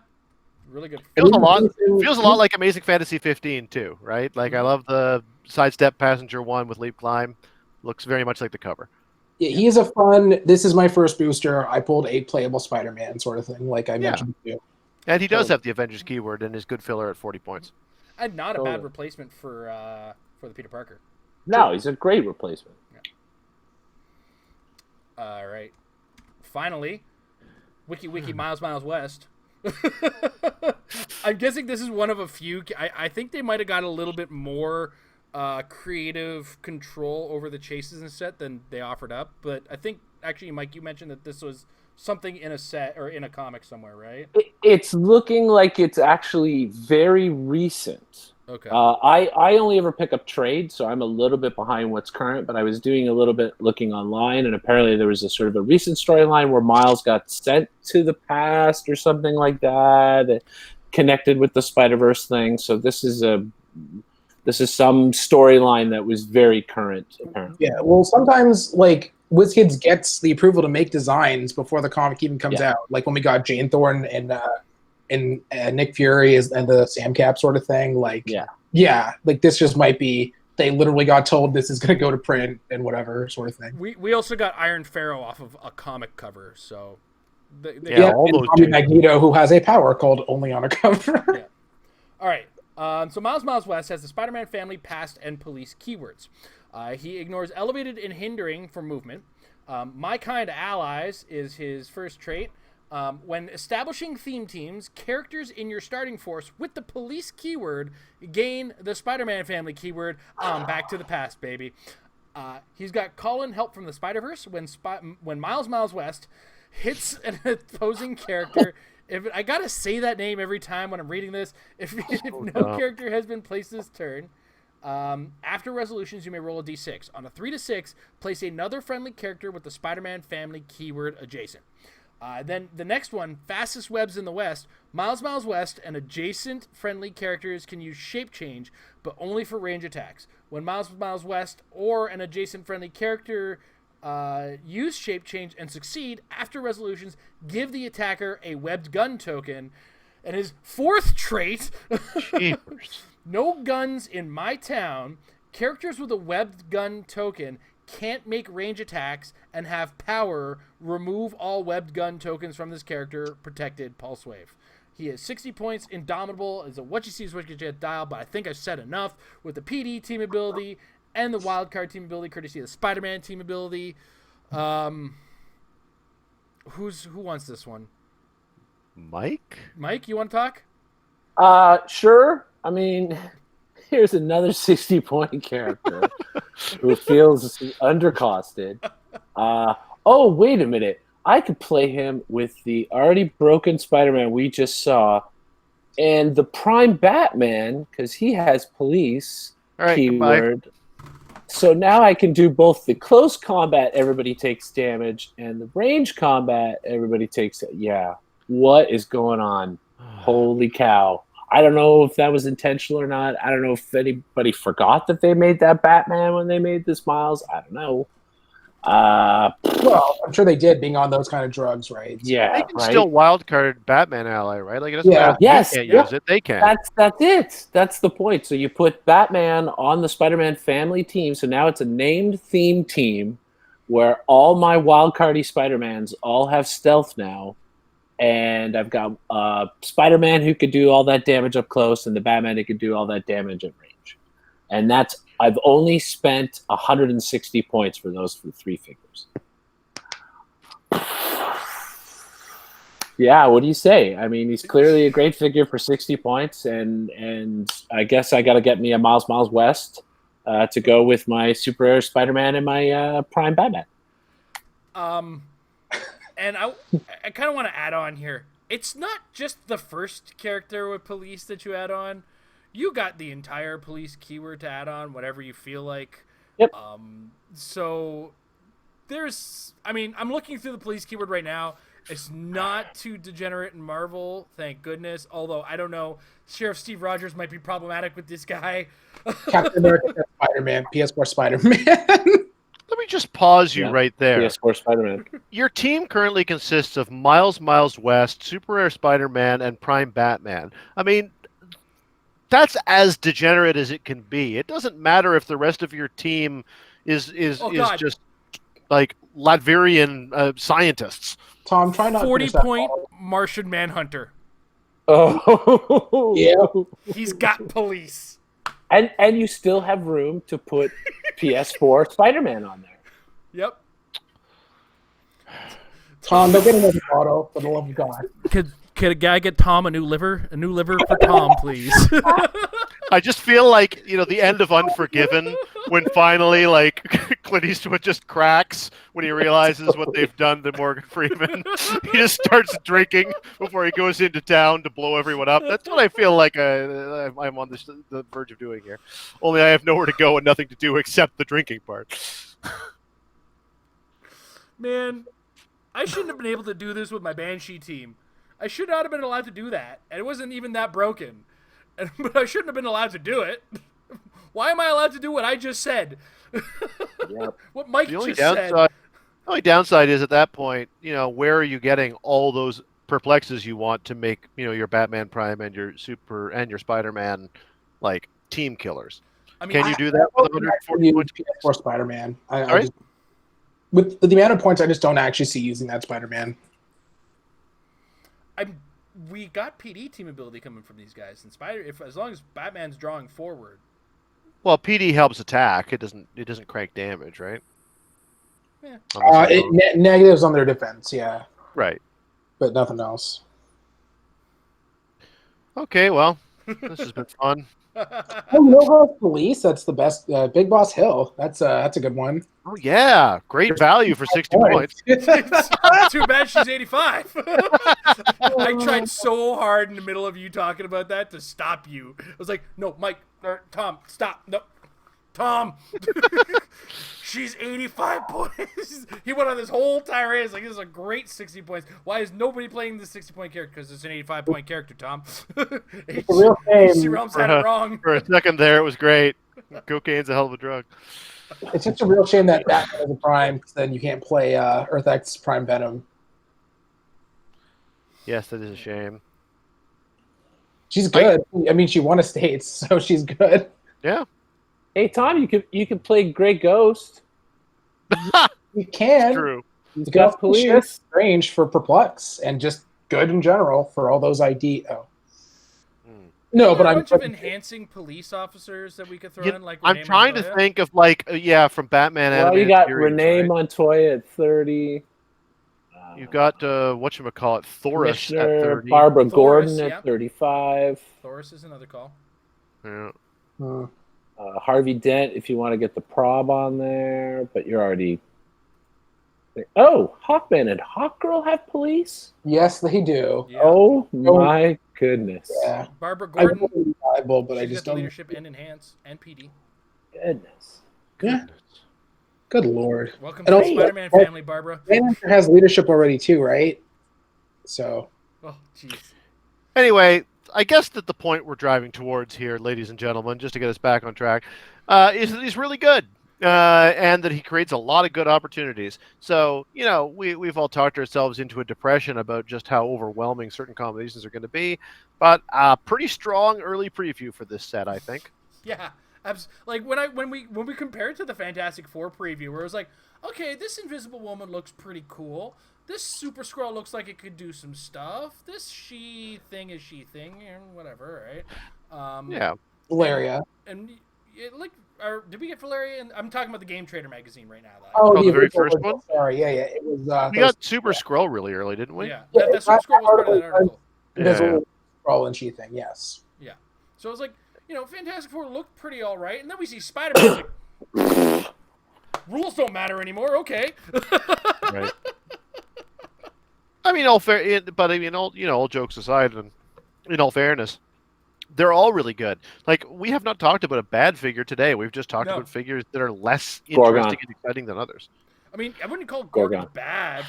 Really good. Feels a lot like Amazing Fantasy 15 too, right? Like I love the sidestep passenger one with leap climb. Looks very much like the cover. Yeah, he is a fun. This is my first booster. I pulled a playable Spider-Man sort of thing, like I mentioned to you. And he does have the Avengers keyword and is good filler at 40 points. And not a bad replacement for the Peter Parker. No, he's a great replacement. Yeah. All right. Finally, Wiki Miles West. I'm guessing this is one of a few. I think they might have got a little bit more creative control over the chases and set than they offered up. But I think, actually, Mike, you mentioned that this was something in a set or in a comic somewhere, right? It's looking like it's actually very recent. Okay. I only ever pick up trades, so I'm a little bit behind what's current, but I was doing a little bit looking online, and apparently there was a sort of a recent storyline where Miles got sent to the past or something like that, connected with the Spider-Verse thing. So this is some storyline that was very current, apparently. Yeah, well, sometimes, like, WizKids gets the approval to make designs before the comic even comes out. Like when we got Jane Thorne and Nick Fury and the Sam Cap sort of thing. Like, like this just might be, they literally got told this is going to go to print and whatever sort of thing. We also got Iron Pharaoh off of a comic cover, so all those Magneto, who has a power called Only on a Cover. Yeah. All right. So Miles West has the Spider-Man family, past, and police keywords. He ignores elevated and hindering for movement. My kind allies is his first trait. When establishing theme teams, characters in your starting force with the police keyword gain the Spider-Man family keyword. Back to the past, baby. He's got call-in help from the Spider-Verse when Miles West hits an opposing character. If I gotta say that name every time when I'm reading this, if no character has been placed this turn, after resolutions, you may roll a d6. On a 3 to 6, place another friendly character with the Spider-Man family keyword adjacent. Then the next one, fastest webs in the West. Miles West and adjacent friendly characters can use shape change, but only for range attacks. When Miles West or an adjacent friendly character use shape change and succeed, after resolutions, give the attacker a webbed gun token. And his fourth trait, no guns in my town. Characters with a webbed gun token can't make range attacks and have power. Remove all webbed gun tokens from this character. Protected pulse wave. He has 60 points. Indomitable is a what you see is what you get dial, but I think I've said enough with the PD team ability and the wildcard team ability, courtesy of the Spider-Man team ability. Who wants this one? Mike, you want to talk? Sure. I mean, here's another 60-point character who feels undercosted. Oh, wait a minute. I could play him with the already broken Spider-Man we just saw and the Prime Batman, because he has police keyword. So now I can do both the close combat, everybody takes damage, and the range combat, everybody takes it. Yeah. What is going on? Holy cow. I don't know if that was intentional or not. I don't know if anybody forgot that they made that Batman when they made this Miles. I don't know. Well, I'm sure they did, being on those kind of drugs, right? Yeah, they can still wildcard Batman ally, right? Like it doesn't matter. Yes, they can't use it. They can. That's it. That's the point. So you put Batman on the Spider-Man family team. So now it's a named theme team where all my wildcardy Spider-Mans all have stealth now. And I've got Spider-Man who could do all that damage up close, and the Batman who could do all that damage at range. And I've only spent 160 points for those for 3 figures. Yeah, what do you say? I mean, he's clearly a great figure for 60 points, and I guess I got to get me a Miles West to go with my Super Rare Spider-Man and my Prime Batman. And I kind of want to add on here. It's not just the first character with police that you add on. You got the entire police keyword to add on, whatever you feel like. Yep. So I'm looking through the police keyword right now. It's not too degenerate in Marvel, thank goodness. Although, I don't know, Sheriff Steve Rogers might be problematic with this guy. Captain America, Spider-Man, PS4 Spider-Man. Let me just pause you right there. PS4 Spider-Man. Your team currently consists of Miles West, Super Rare Spider-Man, and Prime Batman. I mean, that's as degenerate as it can be. It doesn't matter if the rest of your team is just like Latvian scientists. Tom, try not 40-point Martian Manhunter. Oh, yeah. He's got police. And you still have room to put PS4 Spider-Man on there. Yep. Tom, don't get another auto for the love of God. Could a guy get Tom a new liver? A new liver for Tom, please. I just feel like, the end of Unforgiven, when finally, like, Clint Eastwood just cracks when he realizes what they've done to Morgan Freeman. He just starts drinking before he goes into town to blow everyone up. That's what I feel like I'm on the verge of doing here. Only I have nowhere to go and nothing to do except the drinking part. Man, I shouldn't have been able to do this with my Banshee team. I should not have been allowed to do that. And it wasn't even that broken. But I shouldn't have been allowed to do it. Why am I allowed to do what I just said? Yep. What Mike just said. The only downside is at that point, where are you getting all those perplexes you want to make, your Batman Prime and your Super and your Spider-Man, like, team killers? I mean, can you do that with 140 points? PS4 Spider-Man. With the amount of points, I just don't actually see using that Spider-Man. We got PD team ability coming from these guys, and as long as Batman's drawing forward. Well, PD helps attack. It doesn't crank damage, right? Yeah. Negatives on their defense, yeah. Right. But nothing else. Okay, well, this has been fun. No Police. That's the best. Big Boss Hill. That's a good one. Oh yeah, great value for 60 points. Too bad she's 85. I tried so hard in the middle of you talking about that to stop you. I was like, no, Mike, Tom, stop, no, Tom. She's 85 points. He went on this whole tirade. It's like, this is a great 60 points. Why is nobody playing this 60-point character? Because it's an 85-point character, Tom. It's a real shame. Realms had it wrong. For a second there, it was great. Cocaine's a hell of a drug. It's just a real shame that Batman is a Prime, because then you can't play Earth X Prime Venom. Yes, that is a shame. She's good. I mean, she won a States, so she's good. Yeah. Hey Tom, you could play Grey Ghost. You can. It's true. He's got police range for Perplex and just good in general for all those ID. Oh. No, but a bunch of enhancing police officers that we could throw in. Like I'm trying to think of from Batman. Well, you got Renee Montoya at 30. You got whatchamacallit, Thoris at 30. Barbara Gordon at 35. Thoris is another call. Yeah. Harvey Dent, if you want to get the prob on there, but you're already. Oh, Hawkman and Hawkgirl have police? Yes, they do. Yeah. Oh my goodness. Yeah. Barbara Gordon. But I just don't. Leadership and enhance and PD. Goodness. Yeah. Good lord. Welcome to the Spider-Man family, Barbara. Manager has leadership already too, right? So. Oh, jeez. Anyway, I guess that the point we're driving towards here, ladies and gentlemen, just to get us back on track, is that he's really good. And that he creates a lot of good opportunities. So, we've all talked ourselves into a depression about just how overwhelming certain combinations are going to be. But pretty strong early preview for this set, I think. Yeah. Like when we compare it to the Fantastic Four preview, where it was like, okay, this Invisible Woman looks pretty cool. This Super Skrull looks like it could do some stuff. This she thing, and whatever, right? Yeah. Valeria. And did we get Valeria? And I'm talking about the Game Trader magazine right now. The very first one? Sorry, yeah. It was. We got Super Skrull really early, didn't we? Yeah, that Super Skrull was part of that article. Invisible Skrull and she thing, yes. Yeah. So it was like, Fantastic Four looked pretty all right, and then we see Spider-Man. Like, rules don't matter anymore. Okay. Right. I mean, all jokes aside, and in all fairness, they're all really good. Like, we have not talked about a bad figure today. We've just talked about figures that are less interesting and exciting than others. I mean, I wouldn't call Gorgon bad.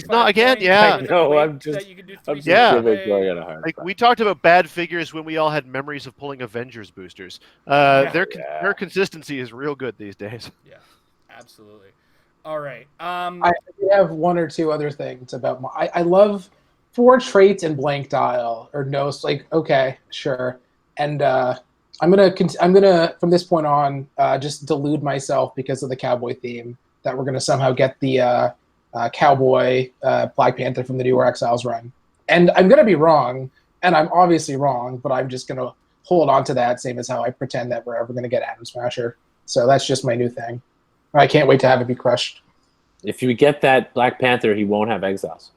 Not again, yeah. No, I'm just giving Gorgon a hard time. We talked about bad figures when we all had memories of pulling Avengers boosters. Their consistency is real good these days. Yeah, absolutely. All right. I have one or two other things about my. I love 4 traits in blank dial or no. Like okay, sure, and I'm gonna from this point on just delude myself because of the cowboy theme that we're gonna somehow get the cowboy Black Panther from the New York Exiles run, and I'm gonna be wrong, and I'm obviously wrong, but I'm just gonna hold on to that, same as how I pretend that we're ever gonna get Atom Smasher. So that's just my new thing. I can't wait to have it be crushed. If you get that Black Panther, he won't have exiles.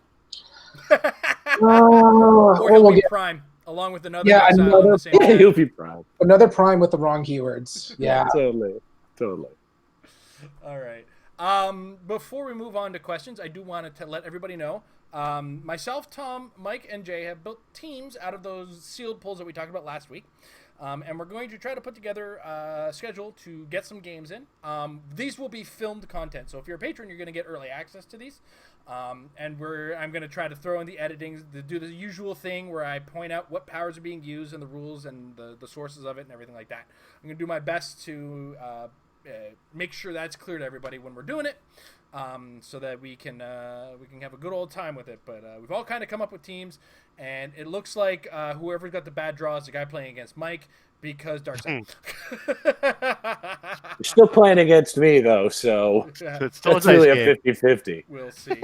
Or he'll be Prime, along with another exile on the same Yeah, he'll be Prime. Another Prime with the wrong keywords. Yeah. Totally. All right. Before we move on to questions, I do want to let everybody know. Myself, Tom, Mike, and Jay have built teams out of those sealed pulls that we talked about last week. And we're going to try to put together a schedule to get some games in. These will be filmed content, so if you're a patron, you're going to get early access to these. And I'm going to try to throw in the editing, do the usual thing where I point out what powers are being used and the rules and the sources of it and everything like that. I'm going to do my best to make sure that's clear to everybody when we're doing it, so that we can have a good old time with it. But we've all kind of come up with teams, and it looks like whoever's got the bad draw is the guy playing against Mike because Darkseid. You're still playing against me though, so It's it's really a 50-50. We'll see.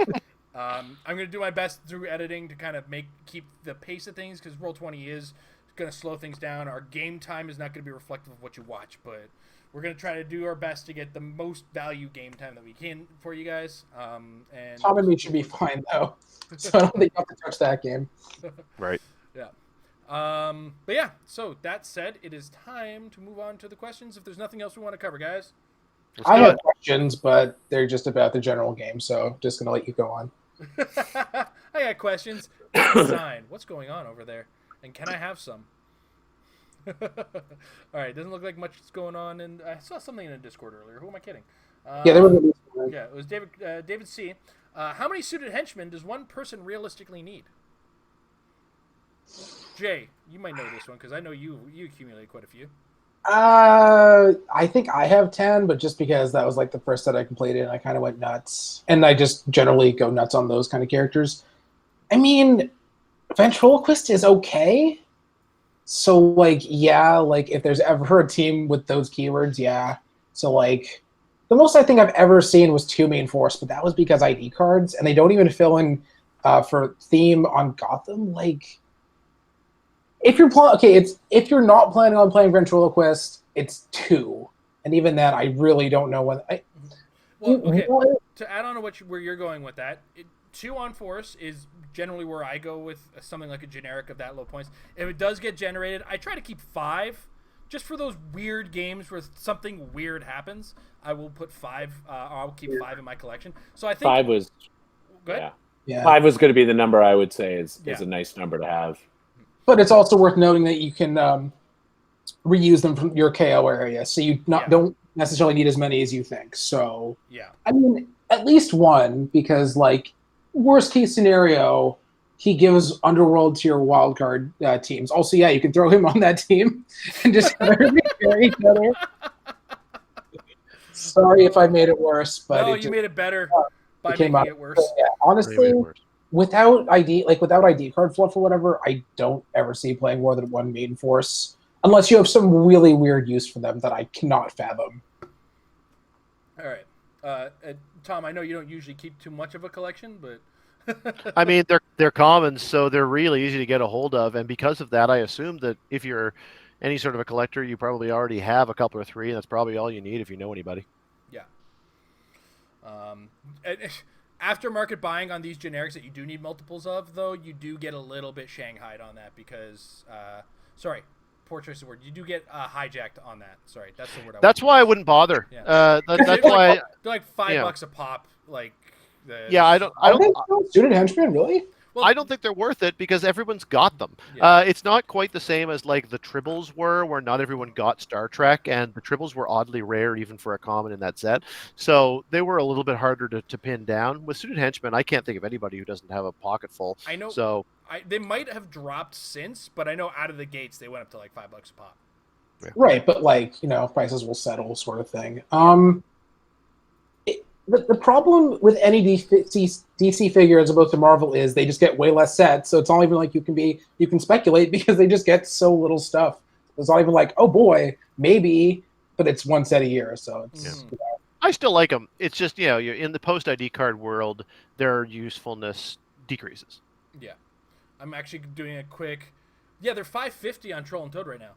I'm going to do my best through editing to kind of keep the pace of things, because Roll20 is going to slow things down. Our game time is not going to be reflective of what you watch, but we're going to try to do our best to get the most value game time that we can for you guys. And Tom and me should be fine, though. So I don't think you have to touch that game. Right. Yeah. But yeah, so that said, it is time to move on to the questions. If there's nothing else we want to cover, guys. I have questions, but they're just about the general game, so just going to let you go on. I got questions. Design. What's going on over there? And can I have some? All right, doesn't look like much is going on, and I saw something in the Discord earlier. Who am I kidding? Yeah, there was Yeah, it was David C. How many suited henchmen does one person realistically need? Jay, you might know this one because I know you accumulate quite a few. I think I have 10, but just because that was like the first set I completed, and I kind of went nuts. And I just generally go nuts on those kind of characters. I mean, Ventriloquist is okay. So, like, yeah, like, if there's ever a team with those keywords, yeah. So, like, the most I think I've ever seen was 2 main force, but that was because ID cards, and they don't even fill in for theme on Gotham. Like, if you're if you're not planning on playing Ventriloquist, it's 2, and even then, I really don't know when. To add on to where you're going with that, 2 on force is generally where I go with something like a generic of that low points. If it does get generated, I try to keep 5, just for those weird games where something weird happens. I will put 5. I'll keep 5 in my collection. So I think 5 was good. Yeah. 5 was going to be the number I would say is a nice number to have. But it's also worth noting that you can reuse them from your KO area, so you don't necessarily need as many as you think. So yeah, I mean, at least 1, because like worst case scenario, he gives Underworld to your wildcard teams. Also, yeah, you can throw him on that team and just have everybody carry each other. Sorry if I made it worse, but you made it better by making it worse. Yeah, honestly, without ID card fluff or whatever, I don't ever see playing more than 1 main force, unless you have some really weird use for them that I cannot fathom. All right. Tom, I know you don't usually keep too much of a collection, but I mean, they're common, so they're really easy to get a hold of, and because of that, I assume that if you're any sort of a collector, you probably already have a couple or 3, and that's probably all you need if you know anybody. Yeah. Aftermarket buying on these generics that you do need multiples of, though, you do get a little bit shanghaied on that because, poor choice of word. You do get hijacked on that. Sorry, that's the word. That's why I wouldn't bother. Yeah. That's why they're like $5 a pop. Like, I don't. Student henchmen, really? Well, I don't think they're worth it because everyone's got them. Yeah. It's not quite the same as like the Tribbles were, where not everyone got Star Trek, and the Tribbles were oddly rare even for a common in that set. So they were a little bit harder to pin down. With Student Henchmen, I can't think of anybody who doesn't have a pocket full. I know. So they might have dropped since, but I know out of the gates they went up to like $5 a pop. Yeah. Right, but like, prices will settle sort of thing. The problem with any DC figure as opposed to Marvel is they just get way less sets, so it's not even like you can speculate because they just get so little stuff. It's not even like, oh boy, maybe, but it's one set a year, so it's. Yeah. I still like them. It's just you're in the post ID card world, their usefulness decreases. Yeah, I'm actually doing a quick. Yeah, they're $5.50 on Troll and Toad right now.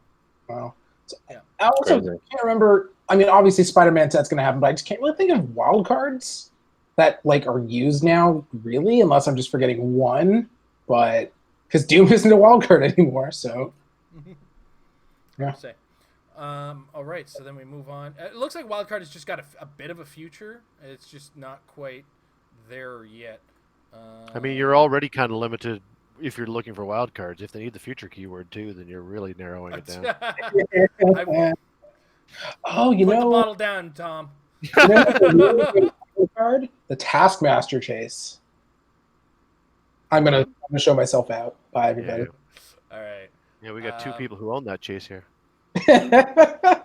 Wow. So, yeah. I also can't remember. I mean, obviously Spider-Man set's going to happen, but I just can't really think of wild cards that are used now, really, unless I'm just forgetting one. But because Doom isn't a wild card anymore, so yeah. All right, so then we move on. It looks like wild card has just got a bit of a future. It's just not quite there yet. I mean, you're already kind of limited. If you're looking for wild cards, if they need the future keyword too, then you're really narrowing it down. Put the bottle down, Tom. The Taskmaster chase. I'm gonna show myself out. Bye, everybody. Yeah. All right. Yeah, we got two people who own that chase here. Yeah.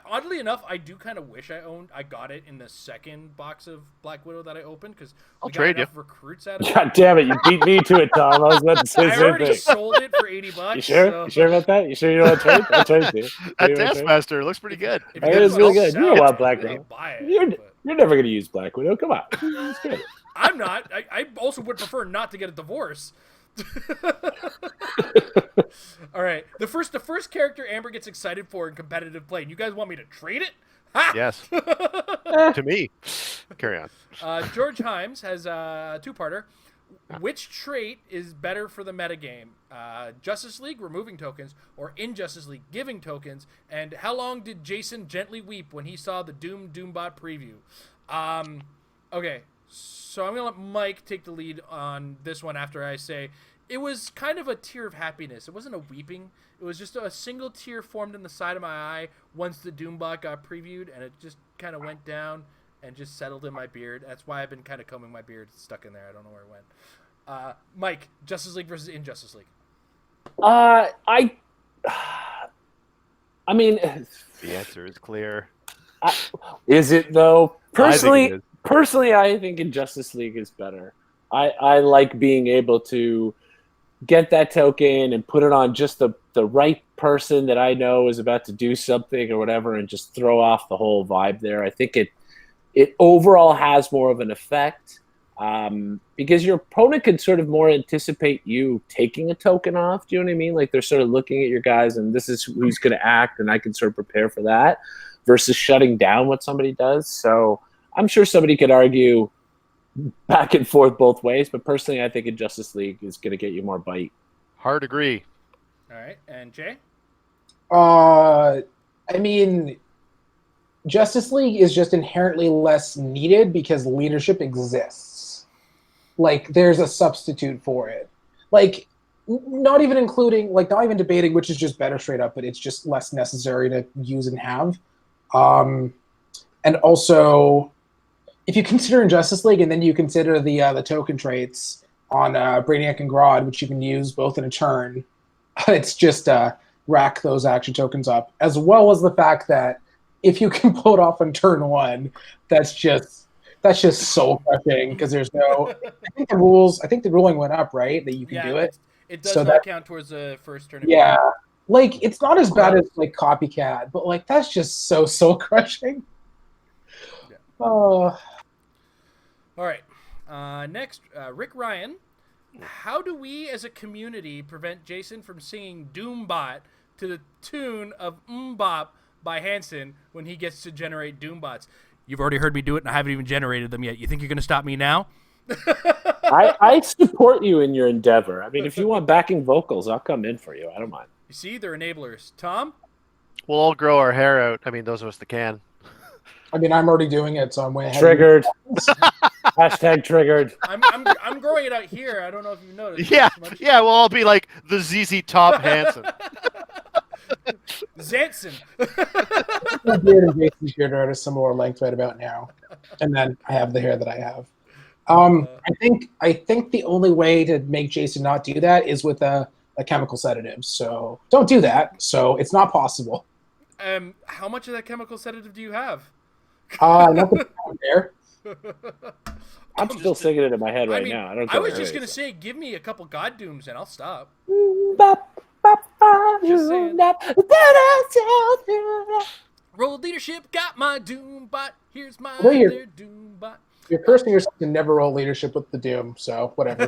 Oddly enough, I do kind of wish I got it in the second box of Black Widow that I opened because we got enough recruits out of it. God damn it, you beat me to it, Tom. I was about to say I already sold it for $80. You sure? So... You sure about that? You sure you want to trade? I'll trade you. That Taskmaster looks pretty good. It is really good. You know about Black Widow. You're never going to use Black Widow. Come on. It's good. I'm not. I also would prefer not to get a divorce. All right. The first character Amber gets excited for in competitive play. And you guys want me to trade it? Ha! Yes. To me. Carry on. George Himes has a two-parter. Which trait is better for the metagame? Justice League removing tokens or Injustice League giving tokens? And how long did Jason gently weep when he saw the Doombot preview? Okay. So I'm going to let Mike take the lead on this one after I say it was kind of a tear of happiness. It wasn't a weeping. It was just a single tear formed in the side of my eye once the Doombot got previewed, and it just kind of went down and just settled in my beard. That's why I've been kind of combing my beard. It's stuck in there. I don't know where it went. Mike, Justice League versus Injustice League. I mean... The answer is clear. Is it, though? Personally, I think Injustice League is better. I like being able to get that token and put it on just the right person that I know is about to do something or whatever and just throw off the whole vibe there. I think it overall has more of an effect because your opponent can sort of more anticipate you taking a token off. Do you know what I mean? Like they're sort of looking at your guys and this is who's going to act and I can sort of prepare for that versus shutting down what somebody does. So I'm sure somebody could argue back and forth both ways, but personally, I think Injustice League is going to get you more bite. Hard agree. All right, and Jay? I mean, Justice League is just inherently less needed because leadership exists. Like, there's a substitute for it. Like, not even debating which is just better straight up, but it's just less necessary to use and have. And also, if you consider Injustice League and then you consider the token traits on Brainiac and Grodd, which you can use both in a turn, it's just rack those action tokens up, as well as the fact that if you can pull it off on turn one, that's just soul crushing because there's no. I think the ruling went up, right? That you can do it. It does not count towards the first turn. Yeah, like it's not as bad as like Copycat, but like that's just so soul crushing. Yeah. Oh. All right. Next, Rick Ryan. How do we as a community prevent Jason from singing Doombot to the tune of Bop by Hanson when he gets to generate Doombots? You've already heard me do it, and I haven't even generated them yet. You think you're going to stop me now? I support you in your endeavor. I mean, if you want backing vocals, I'll come in for you. I don't mind. You see, they're enablers. Tom? We'll all grow our hair out. I mean, those of us that can. I mean, I'm already doing it, so I'm way ahead. Triggered. Hashtag triggered. I'm growing it out here. I don't know if you've noticed. Yeah, we'll all be like the ZZ Top Hanson. Zanson. My beard and Jason's beard are at a similar length right about now, and then I have the hair that I have. I think the only way to make Jason not do that is with a chemical sedative. So don't do that. So it's not possible. How much of that chemical sedative do you have? Not the there. I'm still singing it in my head right I mean, now. I don't I care was what just it gonna is. say, give me a couple God Dooms and I'll stop. Just saying. saying. Roll leadership, got my Doombot. Here's my Well, other Doombot. you're cursing yourself to never roll leadership with the Doom, so whatever.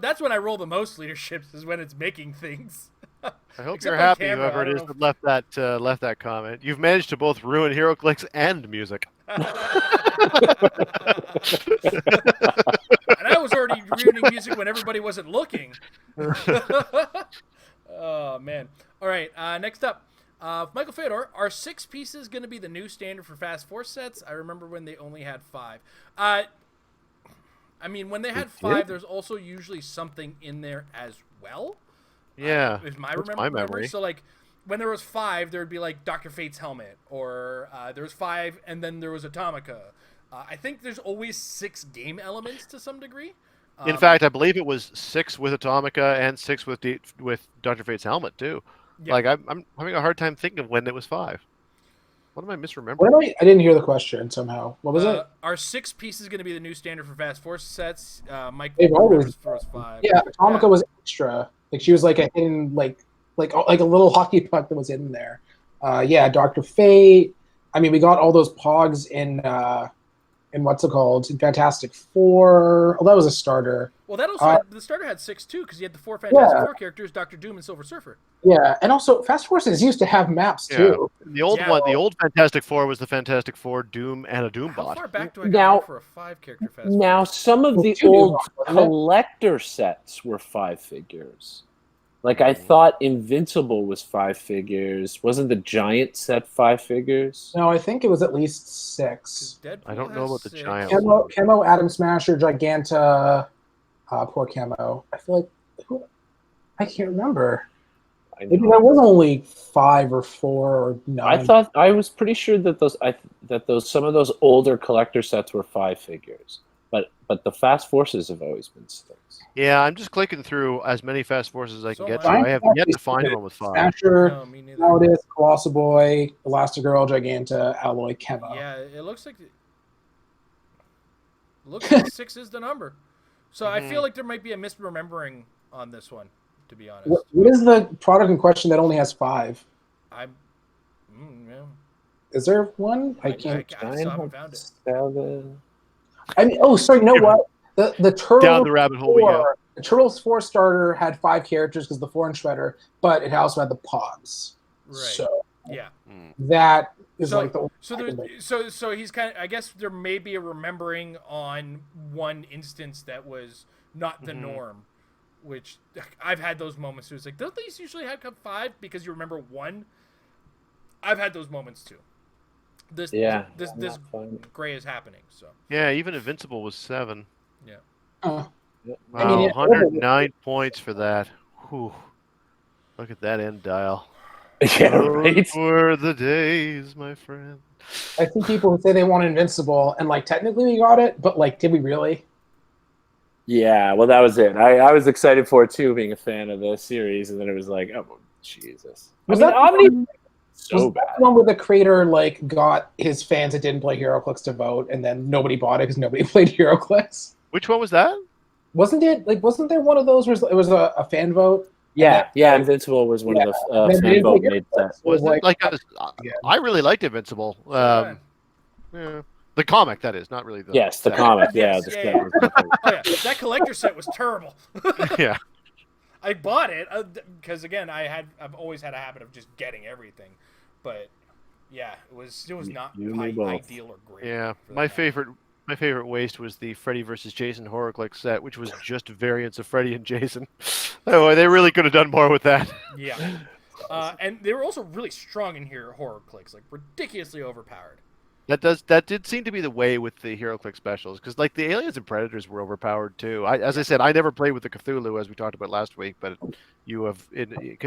That's when I roll the most leaderships, is when it's making things. I hope Except you're on happy, camera, whoever I it don't is know that left that comment. You've managed to both ruin HeroClix and music. And I was already ruining music when everybody wasn't looking. Oh, man. All right, next up. Michael Fedor, are 6 pieces going to be the new standard for Fast Force sets? I remember when they only had 5. I mean, when they had 5, there's also usually something in there as well. Yeah, Is my that's memory. my memory. So, like, when there was 5, there would be, like, Dr. Fate's helmet. Or there was 5, and then there was Atomica. I think there's always 6 game elements to some degree. In fact, I believe it was 6 with Atomica and 6 with Dr. Fate's helmet too. Yeah. Like I'm having a hard time thinking of when it was 5. What am I misremembering? I didn't hear the question somehow. What was it? Are 6 pieces going to be the new standard for Fast Force sets? Mike They've remembers always- for 5. Yeah, Atomica was extra. Like she was like a hidden, like a little hockey puck that was in there. Yeah, Dr. Fate. I mean, we got all those pogs in what's it called? In Fantastic Four. Oh, that was a starter. Well, that also the starter had 6 too, because you had the 4 Fantastic Four characters: Doctor Doom and Silver Surfer. Yeah, and also Fast Forces used to have maps too. The old one, the old Fantastic Four was the Fantastic Four, Doom, and a How Doombot. far back do I Now- go for a 5-character Fast Now, Force? some of the old collector sets were 5 figures. Like, I thought Invincible was 5 figures. Wasn't the Giant set 5 figures? No, I think it was at least 6. Deadpool I don't know has about the 6. Giant Camo, Atom Smasher, Giganta, poor Camo. I feel like I can't remember. Maybe that was only 5 or 4 or 9. I was pretty sure that some of those older collector sets were 5 figures, but the Fast Forces have always been 6. Yeah, I'm just clicking through as many Fast Forces as I can So get to. am I. I have yet to find one with 5. Smasher, No, me neither. Commodus, Colossal Boy, Elastigirl, Giganta, Alloy, Camo. Yeah, it looks like 6 is the number. So I feel like there might be a misremembering on this one, to be honest. What is the product in question that only has 5? Yeah. Is there one? I can't. I still haven't found it. 7. I mean, oh, sorry. You know what? The Turtles Down the rabbit hole we go. The Turtles 4 starter had 5 characters because the 4 inch shredder, but it also had the pods. Right. So Yeah. that is So, like the so he's kind of. I guess there may be a remembering on one instance that was not the norm, which I've had those moments too. It's like, don't these usually have 5 because you remember 1? I've had those moments too. This gray is happening. So Yeah, even Invincible was 7. yeah. Wow, I mean, 109 points for that. Whew. Look at that end dial. Yeah, right. Those were the days, my friend. I see people who say they want Invincible, and like technically we got it, but like, did we really? Yeah, well, that was it. I was excited for it too, being a fan of the series, and then it was like, oh Jesus! Was I mean, that Omni so was bad. that the one where the creator like got his fans that didn't play HeroClix to vote, and then nobody bought it because nobody played HeroClix? Which one was that? Wasn't there one of those where it was a fan vote? Yeah, Invincible was one of the then fan they vote didn't made sets. Wasn't it? like- I really liked Invincible. Yeah. The comic, that is, not really the. Yes, the comic. Yeah, Yes, the yeah, set yeah. was my favorite. Oh yeah, that collector set was terrible. Yeah. I bought it because again, I've always had a habit of just getting everything, but yeah, it was not You knew both. ideal or great. Yeah. for My that. favorite waste was the Freddy versus Jason HorrorClix set, which was just variants of Freddy and Jason. Oh, they really could have done more with that. Yeah, and they were also really strong in here. HorrorClix, like ridiculously overpowered. That did seem to be the way with the HeroClix specials, because like the aliens and predators were overpowered too. As I said, I never played with the Cthulhu as we talked about last week, but you have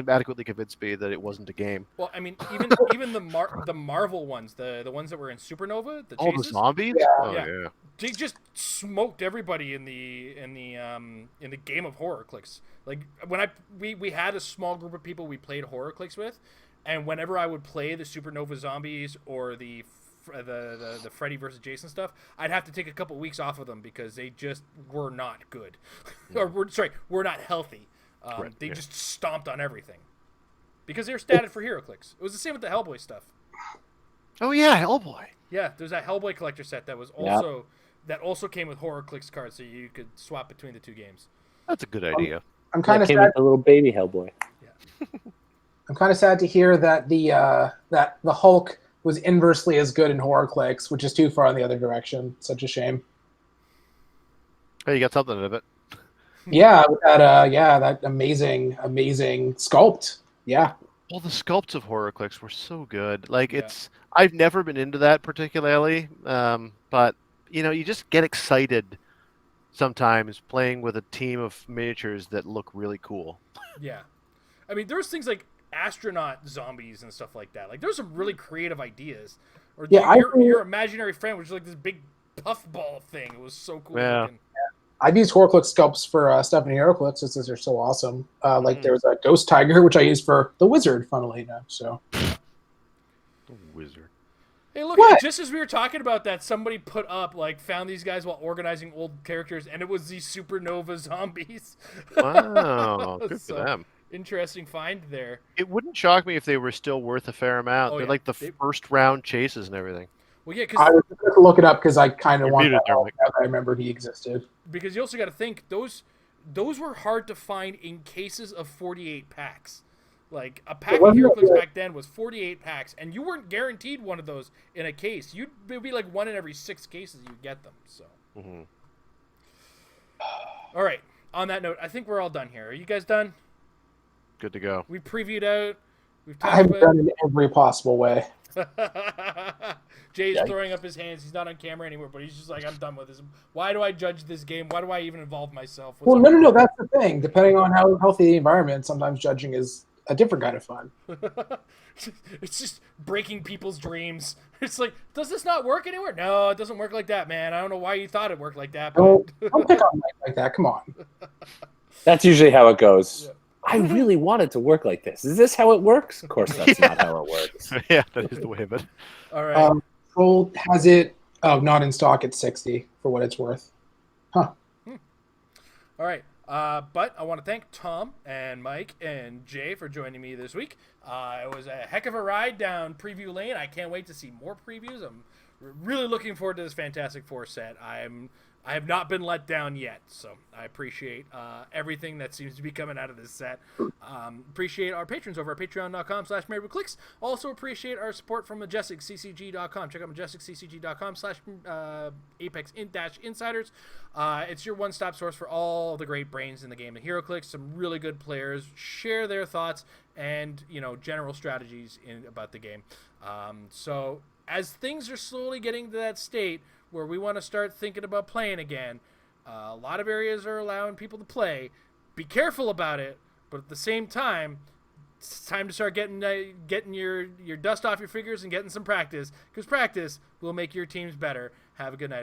adequately convinced me that it wasn't a game. Well, I mean, even the Marvel ones, the ones that were in Supernova, the All the chases, zombies. Yeah. Oh, Yeah. yeah. they just smoked everybody in the game of HorrorClix. Like when we had a small group of people we played HorrorClix with, and whenever I would play the Supernova zombies or the the Freddy versus Jason stuff, I'd have to take a couple weeks off of them because they just were not good, or were not healthy. They just stomped on everything because they were statted for HeroClix. It was the same with the Hellboy stuff. Oh yeah, Hellboy. Yeah, there's that Hellboy collector set that was also that also came with HorrorClix cards, so you could swap between the two games. That's a good idea. I'm kind of came sad. with a little baby Hellboy. Yeah. I'm kind of sad to hear that the Hulk was inversely as good in HorrorClix, which is too far in the other direction. Such a shame. Hey, you got something out of it. Yeah, with that amazing sculpt. Yeah. Well, the sculpts of HorrorClix were so good. Like I've never been into that particularly, but you just get excited sometimes playing with a team of miniatures that look really cool. Yeah, I mean, there's things like astronaut zombies and stuff like that. Like, there's some really creative ideas. Or your imaginary friend was like this big puffball thing. It was so cool. Yeah. Looking. I've used HorrorClix sculpts for stuff in HeroClix since they're so awesome. Like there was a Ghost Tiger, which I used for the Wizard, funnily enough. So. The Wizard. Hey, look! Just as we were talking about that, somebody found these guys while organizing old characters, and it was these supernova zombies. Wow, good for them. Interesting find there. It wouldn't shock me if they were still worth a fair amount. They're like the first round chases and everything. Well, yeah, because I was going to look it up because I kind of wanted to. I remembered he existed. Because you also got to think those were hard to find in cases of 48 packs. Like a pack of HeroClix back then was 48 packs, and you weren't guaranteed one of those in a case. It'd be like 1 in every 6 cases you'd get them. So. Mm-hmm. All right. On that note, I think we're all done here. Are you guys done? Good to go. We previewed out. We've talked I've done it in every possible way. Jay's throwing up his hands. He's not on camera anymore, but he's just like, I'm done with this. Why do I judge this game? Why do I even involve myself? No. That's the thing. Depending on how healthy the environment, sometimes judging is a different kind of fun. It's just breaking people's dreams. It's like, does this not work anywhere? No, it doesn't work like that, man. I don't know why you thought it worked like that. Don't pick on Mike like that. Come on. That's usually how it goes. Yeah. I really want it to work like this. Is this how it works? Of course, that's not how it works. Yeah, that is the way of it. All right. Troll has it not in stock at $60 for what it's worth. Huh. All right. But I want to thank Tom and Mike and Jay for joining me this week. It was a heck of a ride down Preview Lane. I can't wait to see more previews. I'm really looking forward to this Fantastic Four set. I have not been let down yet, so I appreciate everything that seems to be coming out of this set. Appreciate our patrons over at patreon.com/MarriedWithClicks. Also appreciate our support from MajesticCCG.com. Check out MajesticCCG.com/Apex-Insiders. It's your one-stop source for all the great brains in the game of HeroClix. Some really good players share their thoughts and general strategies about the game. So as things are slowly getting to that state where we want to start thinking about playing again, a lot of areas are allowing people to play. Be careful about it, but at the same time, it's time to start getting your dust off your fingers and getting some practice, because practice will make your teams better. Have a good night.